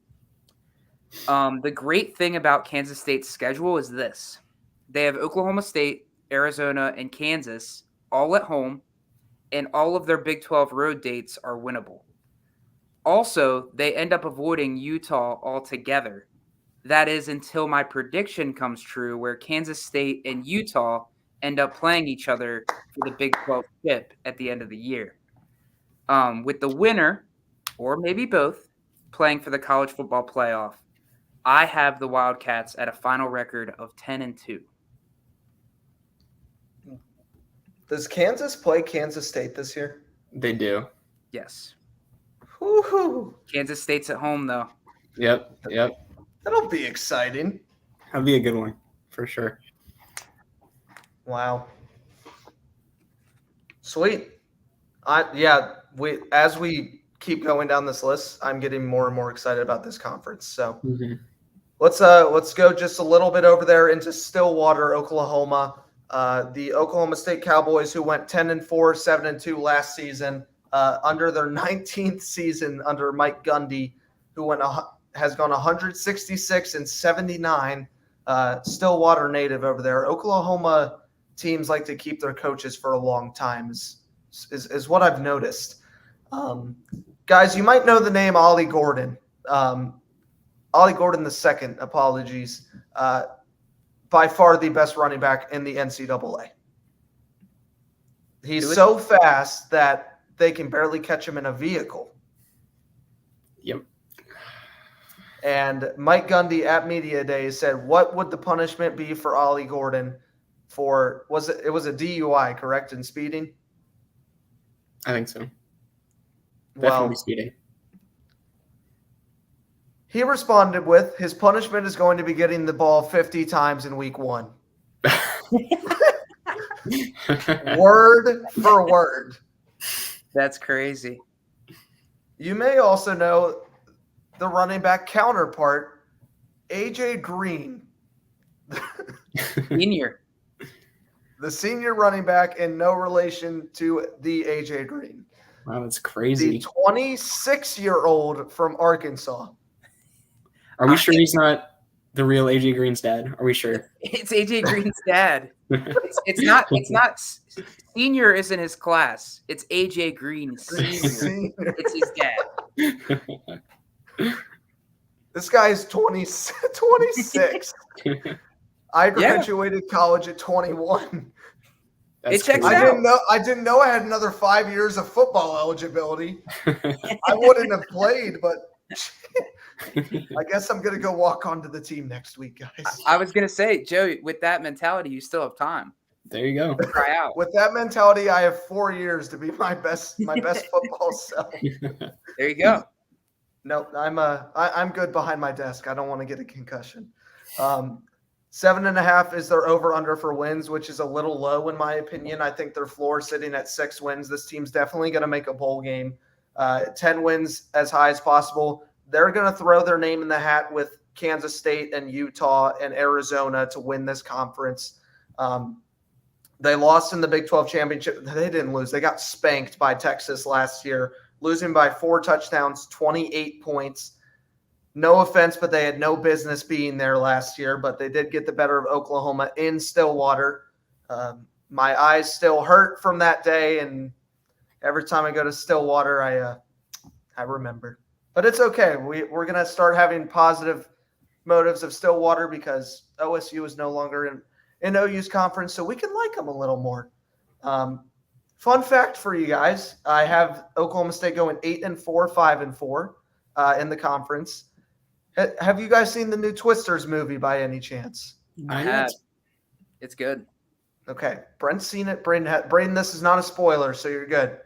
The great thing about Kansas State's schedule is this. They have Oklahoma State, Arizona, and Kansas all at home, and all of their Big 12 road dates are winnable. Also, they end up avoiding Utah altogether. That is until my prediction comes true where Kansas State and Utah end up playing each other for the Big 12 chip at the end of the year. With the winner, or maybe both, playing for the college football playoff, I have the Wildcats at a final record of 10-2. Does Kansas play Kansas State this year? They do. Yes. Woo-hoo. Kansas State's at home, though. Yep. That'll be exciting. That'll be a good one, for sure. Wow. Sweet. As we keep going down this list, I'm getting more and more excited about this conference. So let's go just a little bit over there into Stillwater, Oklahoma. The Oklahoma State Cowboys, who went 10-4, 7-2 last season, under their 19th season under Mike Gundy, who has gone 166-79. Stillwater native over there. Oklahoma teams like to keep their coaches for a long time, is what I've noticed. Guys, you might know the name Ollie Gordon. Ollie Gordon II, apologies. by far the best running back in the NCAA. He's Who is so fast that they can barely catch him in a vehicle. Yep. And Mike Gundy at Media Day said, what would the punishment be for Ollie Gordon for, it was a DUI, correct, in speeding? I think so. Well, Definitely speeding. he responded with, his punishment is going to be getting the ball 50 times in week 1. Word for word. That's crazy. You may also know the running back counterpart, AJ Green. Senior. The senior running back in no relation to the AJ Green. Wow, that's The crazy. 26-year-old from Arkansas. Are we sure he's not the real AJ Green's dad? Are we sure? It's AJ Green's dad. It's not senior isn't his class. It's AJ Green senior. It's his dad. This guy is 26. I graduated college at 21. That's It checks crazy. out. I didn't know I had another 5 years of football eligibility. I wouldn't have played, but I guess I'm gonna go walk onto the team next week, guys. I was gonna say, Joe, with that mentality, you still have time There you go. to try out. With that mentality, I have 4 years to be my best football self. There you go. Nope, I'm good behind my desk. I don't want to get a concussion. 7.5 is their over/under for wins, which is a little low in my opinion. I think their floor is sitting at 6 wins. This team's definitely going to make a bowl game. 10 wins as high as possible. They're going to throw their name in the hat with Kansas State and Utah and Arizona to win this conference. They lost in the Big 12 championship. They didn't lose. They got spanked by Texas last year, losing by 4 touchdowns, 28 points. No offense, but they had no business being there last year, but they did get the better of Oklahoma in Stillwater. My eyes still hurt from that day, and every time I go to Stillwater, I remember. But it's okay. We're going to start having positive motives of Stillwater because OSU is no longer in OU's conference, so we can like them a little more. Fun fact for you guys, I have Oklahoma State going 8-4, 5-4 in the conference. Have you guys seen the new Twisters movie by any chance? I have. It's good. Okay. Brent's seen it. Braden, this is not a spoiler, so you're good.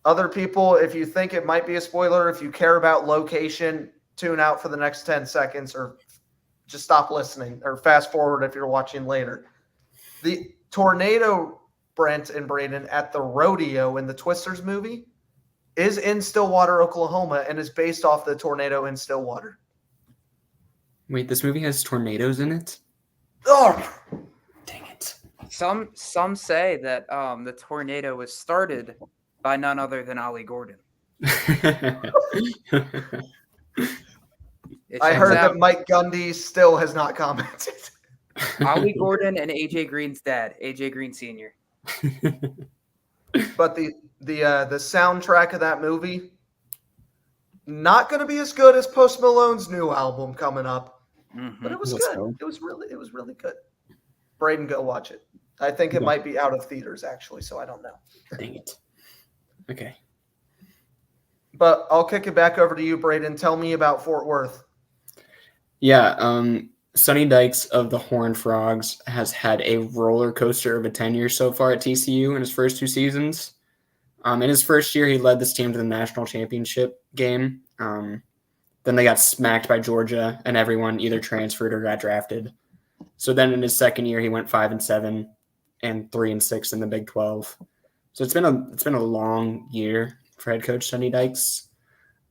Other people, if you think it might be a spoiler, if you care about location, tune out for the next 10 seconds or just stop listening or fast forward if you're watching later. The tornado, Brent and Braden, at the rodeo in the Twisters movie is in Stillwater, Oklahoma, and is based off the tornado in Stillwater. Wait, this movie has tornadoes in it? Oh, Dang it. Some say that the tornado was started by none other than Ollie Gordon. I heard that Mike Gundy still has not commented. Ollie Gordon and AJ Green's dad, AJ Green Sr. But the soundtrack of that movie, not going to be as good as Post Malone's new album coming up, but it was Let's good. go. It was really good. Braden, go watch it. I think it might be out of theaters actually, so I don't know. Dang it. Okay. But I'll kick it back over to you, Braden. Tell me about Fort Worth. Yeah, Sonny Dykes of the Horned Frogs has had a roller coaster of a tenure so far at TCU in his first 2 seasons. In his first year, he led this team to the national championship game. Then they got smacked by Georgia, and everyone either transferred or got drafted. So then in his second year, he went 5-7 and 3-6 in the Big 12. So it's been a long year for head coach Sonny Dykes.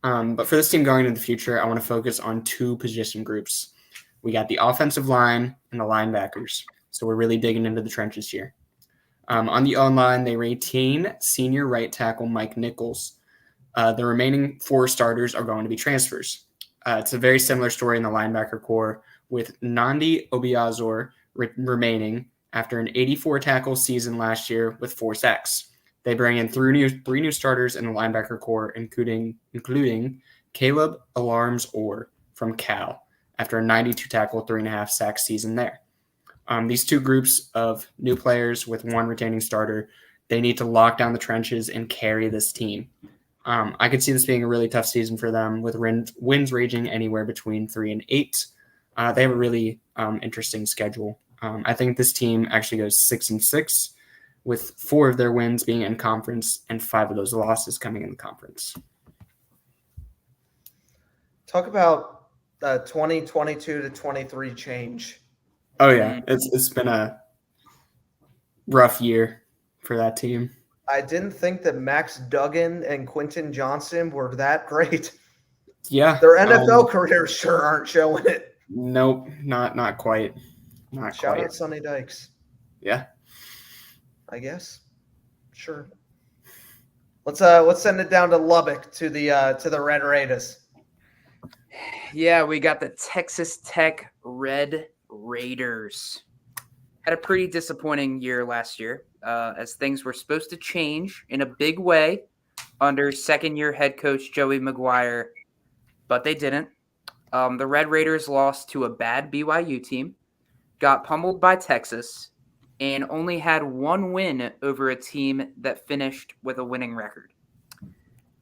But for this team going into the future, I want to focus on 2 position groups. We got the offensive line and the linebackers. So we're really digging into the trenches here. On the O-line, they retain senior right tackle Mike Nichols. The remaining 4 starters are going to be transfers. It's a very similar story in the linebacker core with Nandi Obiazor remaining after an 84 tackle season last year with 4 sacks. They bring in 3 new starters in the linebacker core, including Caleb Alarms Orr from Cal after a 92 tackle, 3.5 sack season there. These two groups of new players with one retaining starter, they need to lock down the trenches and carry this team. I could see this being a really tough season for them, with wins ranging anywhere between 3 and 8. They have a really interesting schedule. I think this team actually goes 6-6, with 4 of their wins being in conference and 5 of those losses coming in the conference. Talk about 2022 to 23 change. Oh yeah, it's been a rough year for that team. I didn't think that Max Duggan and Quentin Johnson were that great. Yeah, Their NFL careers sure aren't showing it. Nope, not quite. Shout out Sonny Dykes. Yeah, I guess. Sure. Let's send it down to Lubbock to the Red Raiders. Yeah, we got the Texas Tech Red Raiders. Had a pretty disappointing year last year, as things were supposed to change in a big way under second-year head coach Joey McGuire, but they didn't. The Red Raiders lost to a bad BYU team, got pummeled by Texas, and only had one win over a team that finished with a winning record.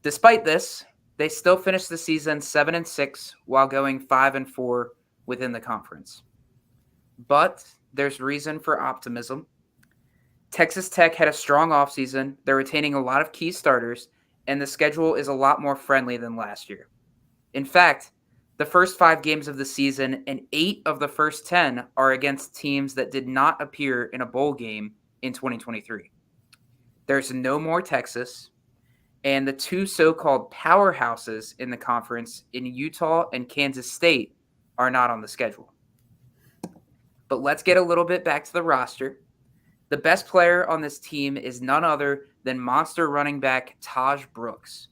Despite this, they still finished the season 7-6 while going 5-4 within the conference. But there's reason for optimism. Texas Tech had a strong offseason. They're retaining a lot of key starters, and the schedule is a lot more friendly than last year. In fact, the first 5 games of the season and 8 of the first 10 are against teams that did not appear in a bowl game in 2023. There's no more Texas, and the 2 so-called powerhouses in the conference in Utah and Kansas State are not on the schedule. But let's get a little bit back to the roster. The best player on this team is none other than monster running back Taj Brooks.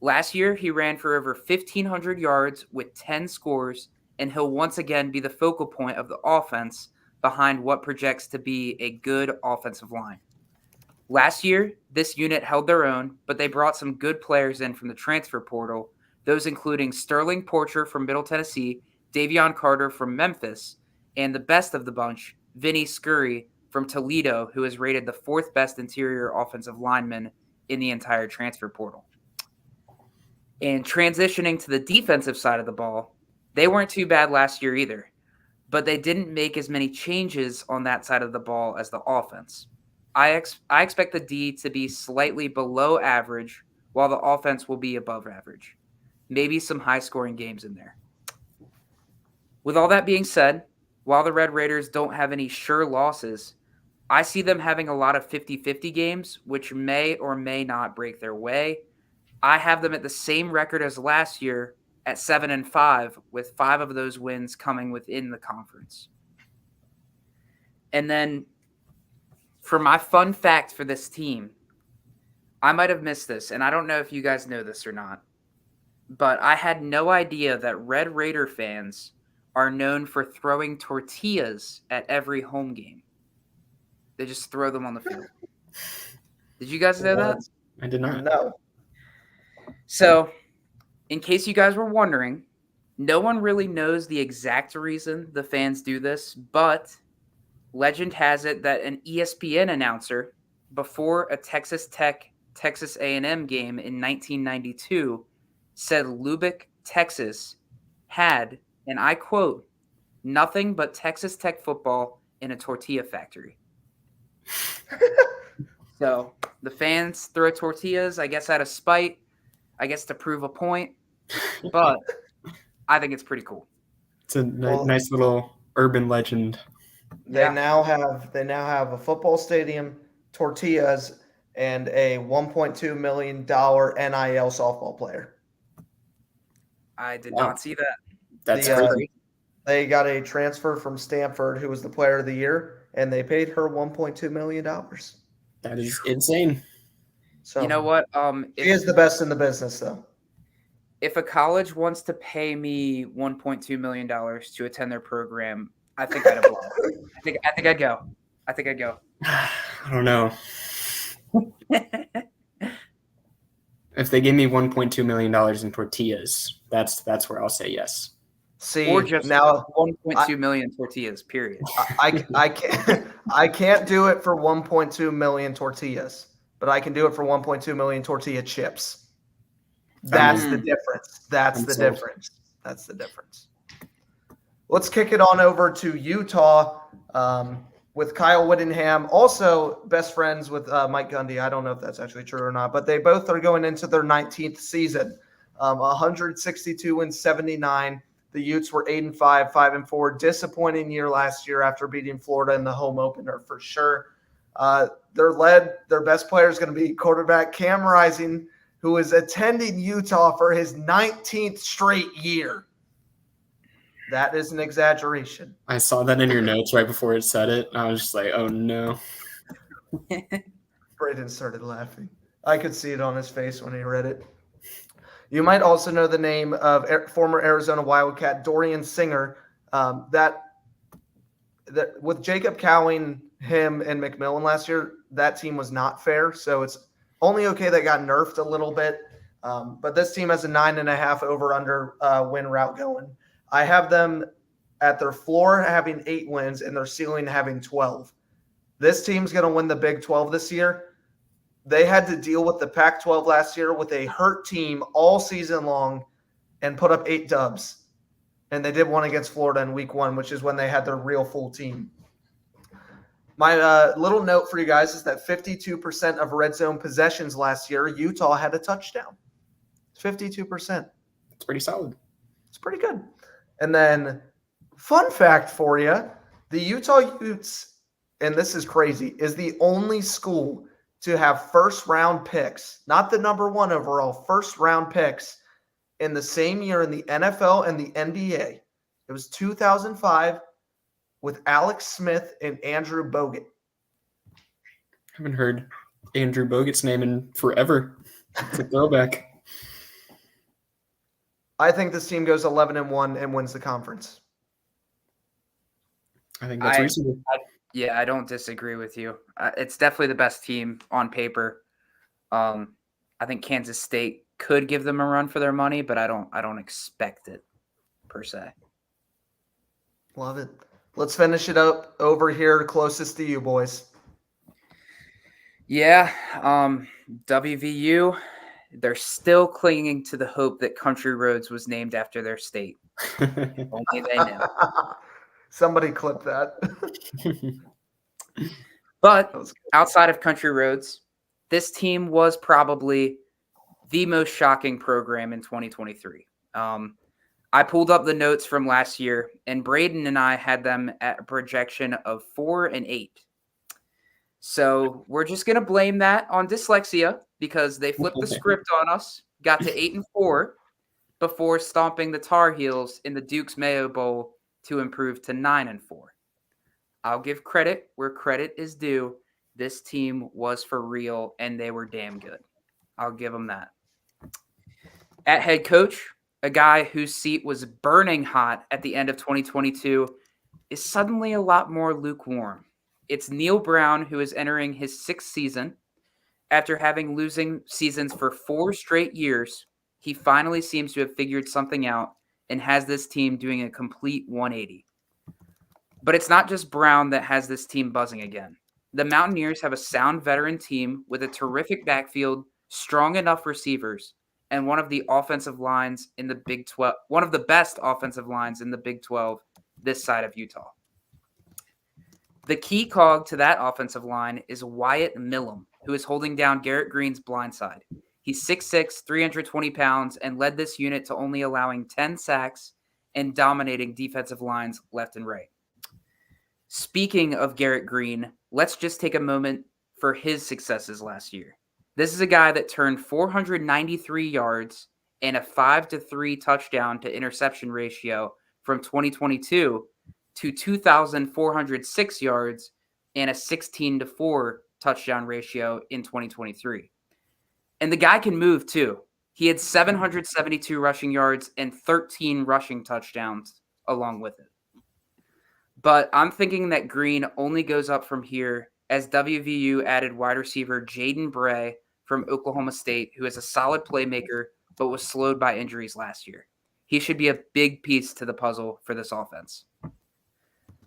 Last year, he ran for over 1,500 yards with 10 scores, and he'll once again be the focal point of the offense behind what projects to be a good offensive line. Last year, this unit held their own, but they brought some good players in from the transfer portal, those including Sterling Porcher from Middle Tennessee, Davion Carter from Memphis, and the best of the bunch, Vinny Scurry from Toledo, who is rated the 4th best interior offensive lineman in the entire transfer portal. And transitioning to the defensive side of the ball, they weren't too bad last year either, but they didn't make as many changes on that side of the ball as the offense. I expect the D to be slightly below average, while the offense will be above average. Maybe some high-scoring games in there. With all that being said, while the Red Raiders don't have any sure losses, I see them having a lot of 50-50 games, which may or may not break their way. I have them at the same record as last year at 7-5, with 5 of those wins coming within the conference. And then for my fun fact for this team, I might have missed this, and I don't know if you guys know this or not, but I had no idea that Red Raider fans are known for throwing tortillas at every home game. They just throw them on the field. Did you guys know that? I did not. No. So, in case you guys were wondering, no one really knows the exact reason the fans do this, but legend has it that an ESPN announcer, before a Texas Tech Texas A&M game in 1992, said Lubbock, Texas had, and I quote, "nothing but Texas Tech football in a tortilla factory." So the fans throw tortillas, I guess out of spite, I guess to prove a point, but I think it's pretty cool. It's a nice little urban legend. They now have a football stadium, tortillas, and a $1.2 million NIL softball player. I did not see that. That's crazy. They got a transfer from Stanford who was the player of the year, and they paid her $1.2 million. That is insane. So you know what? She is the best in the business, though. If a college wants to pay me $1.2 million to attend their program, I think I'd apply. I think I'd go. I don't know. If they give me $1.2 million in tortillas, that's where I'll say yes. See, or just now 1.2 million tortillas, period. I can't do it for 1.2 million tortillas, but I can do it for 1.2 million tortilla chips. That's the difference. I'm sold. That's the difference. Let's kick it on over to Utah with Kyle Whittingham, also best friends with Mike Gundy. I don't know if that's actually true or not, but they both are going into their 19th season. 162 and 79. The Utes were 8-5, 5-4. Disappointing year last year after beating Florida in the home opener for sure. Their best player is going to be quarterback Cam Rising, who is attending Utah for his 19th straight year. That is an exaggeration. I saw that in your notes right before it said it. And I was just like, oh no. Braden started laughing. I could see it on his face when he read it. You might also know the name of former Arizona Wildcat Dorian Singer. That with Jacob cowing him and McMillan last year, that team was not fair. So it's only okay they got nerfed a little bit. But this team has a 9.5 over/under win route going. I have them at their floor having 8 wins and their ceiling having 12. This team's going to win the Big 12 this year. They had to deal with the Pac-12 last year with a hurt team all season long and put up 8 dubs. And they did one against Florida in week 1, which is when they had their real full team. My little note for you guys is that 52% of red zone possessions last year, Utah had a touchdown. 52%. It's pretty solid. It's pretty good. And then, fun fact for you, the Utah Utes, and this is crazy, is the only school to have first-round picks, not the number 1 overall, first-round picks in the same year in the NFL and the NBA. It was 2005 with Alex Smith and Andrew Bogut. Haven't heard Andrew Bogut's name in forever. It's a throwback. I think this team goes 11-1 and wins the conference. I think that's reasonable. Yeah, I don't disagree with you. It's definitely the best team on paper. I think Kansas State could give them a run for their money, but I don't expect it per se. Love it. Let's finish it up over here closest to you boys. Yeah, WVU, they're still clinging to the hope that Country Roads was named after their state. Only they know. Somebody clip that. But outside of Country Roads, this team was probably the most shocking program in 2023. I pulled up the notes from last year, and Braden and I had them at a projection of 4-8. So we're just going to blame that on dyslexia because they flipped the script on us, got to 8-4 before stomping the Tar Heels in the Duke's Mayo Bowl to improve to 9-4. I'll give credit where credit is due. This team was for real, and they were damn good. I'll give them that. At head coach, a guy whose seat was burning hot at the end of 2022 is suddenly a lot more lukewarm. It's Neil Brown, who is entering his 6th season. After having losing seasons for 4 straight years, he finally seems to have figured something out and has this team doing a complete 180. But it's not just Brown that has this team buzzing again. The Mountaineers have a sound veteran team with a terrific backfield, strong enough receivers, and one of the offensive lines in the Big 12, one of the best offensive lines in the Big 12 this side of Utah. The key cog to that offensive line is Wyatt Millum, who is holding down Garrett Green's blind side. He's 6'6", 320 pounds, and led this unit to only allowing 10 sacks and dominating defensive lines left and right. Speaking of Garrett Green, let's just take a moment for his successes last year. This is a guy that turned 493 yards and a 5-3 touchdown to interception ratio from 2022 to 2,406 yards and a 16-4 touchdown ratio in 2023. And the guy can move too. He had 772 rushing yards and 13 rushing touchdowns along with it. But I'm thinking that Green only goes up from here as WVU added wide receiver Jaden Bray from Oklahoma State, who is a solid playmaker but was slowed by injuries last year. He should be a big piece to the puzzle for this offense.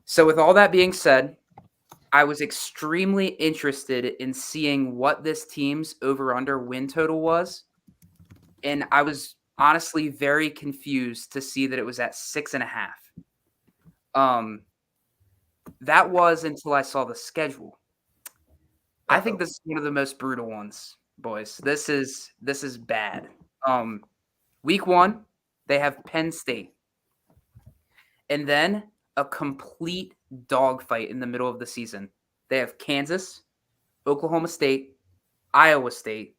So with all that being said, I was extremely interested in seeing what this team's over-under win total was. And I was honestly very confused to see that it was at 6.5. That was until I saw the schedule. I think this is one of the most brutal ones, boys. This is bad. Week 1, they have Penn State. And then a complete dogfight in the middle of the season. They have Kansas, Oklahoma State, Iowa State,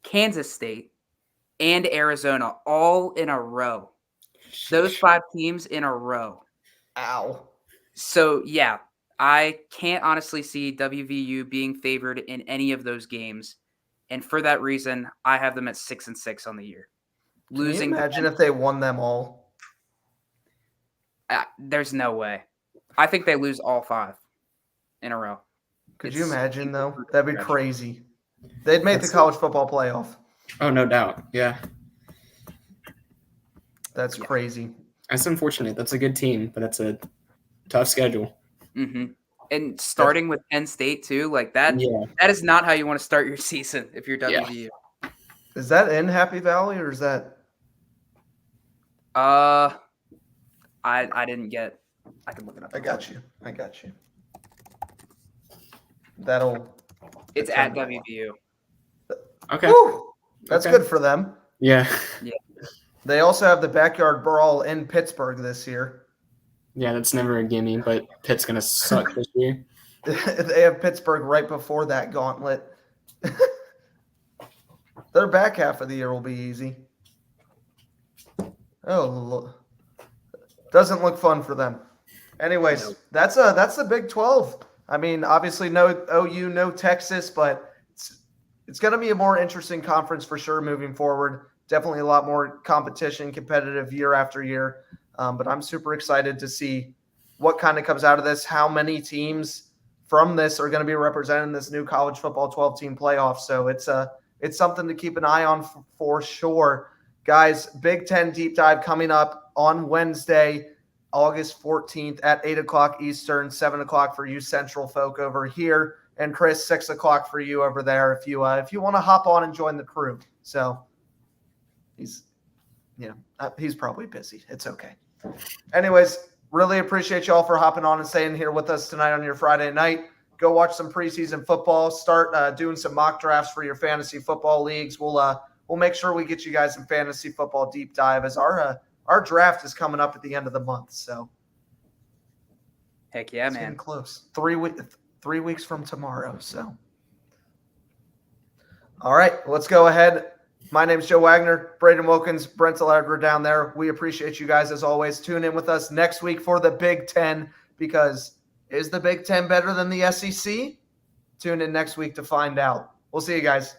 Kansas State, and Arizona all in a row. Those 5 teams in a row. Ow. So, yeah, I can't honestly see WVU being favored in any of those games. And for that reason, I have them at 6-6 on the year. Can you imagine if they won them all? There's no way. I think they lose all 5 in a row. Could you imagine, though? That'd be crazy. They'd make the college football playoff. Oh, no doubt. Yeah. That's crazy. That's unfortunate. That's a good team, but it's a tough schedule. Mm-hmm. And starting with Penn State, too, like that. Yeah. That is not how you want to start your season if you're WVU. Yeah. Is that in Happy Valley or is that? I didn't get. I can look it up. I got you. It's at WVU. Okay. Woo! That's good for them. Yeah. They also have the backyard brawl in Pittsburgh this year. Yeah, that's never a gimme, but Pitt's going to suck this year. They have Pittsburgh right before that gauntlet. Their back half of the year will be easy. Oh, doesn't look fun for them. Anyways, that's the Big 12. I mean, obviously no OU, no Texas, but it's going to be a more interesting conference for sure moving forward. Definitely a lot more competition, competitive year after year. But I'm super excited to see what kind of comes out of this, how many teams from this are going to be represented in this new college football 12-team playoff. So it's something to keep an eye on for sure. Guys, Big Ten Deep Dive coming up on Wednesday, August 14th at 8 o'clock Eastern, 7 o'clock for you Central folk over here, and Chris, 6 o'clock for you over there if you want to hop on and join the crew. So he's probably busy. It's okay. Anyways, really appreciate y'all for hopping on and staying here with us tonight on your Friday night. Go watch some preseason football. Start doing some mock drafts for your fantasy football leagues. We'll make sure we get you guys some fantasy football deep dive as our draft is coming up at the end of the month. So, heck yeah, it's man! getting close. 3 weeks from tomorrow. So, all right, let's go ahead. My name's Joe Wagner, Braden Wilkins, Brent Allegra down there. We appreciate you guys as always. Tune in with us next week for the Big Ten, because is the Big Ten better than the SEC? Tune in next week to find out. We'll see you guys.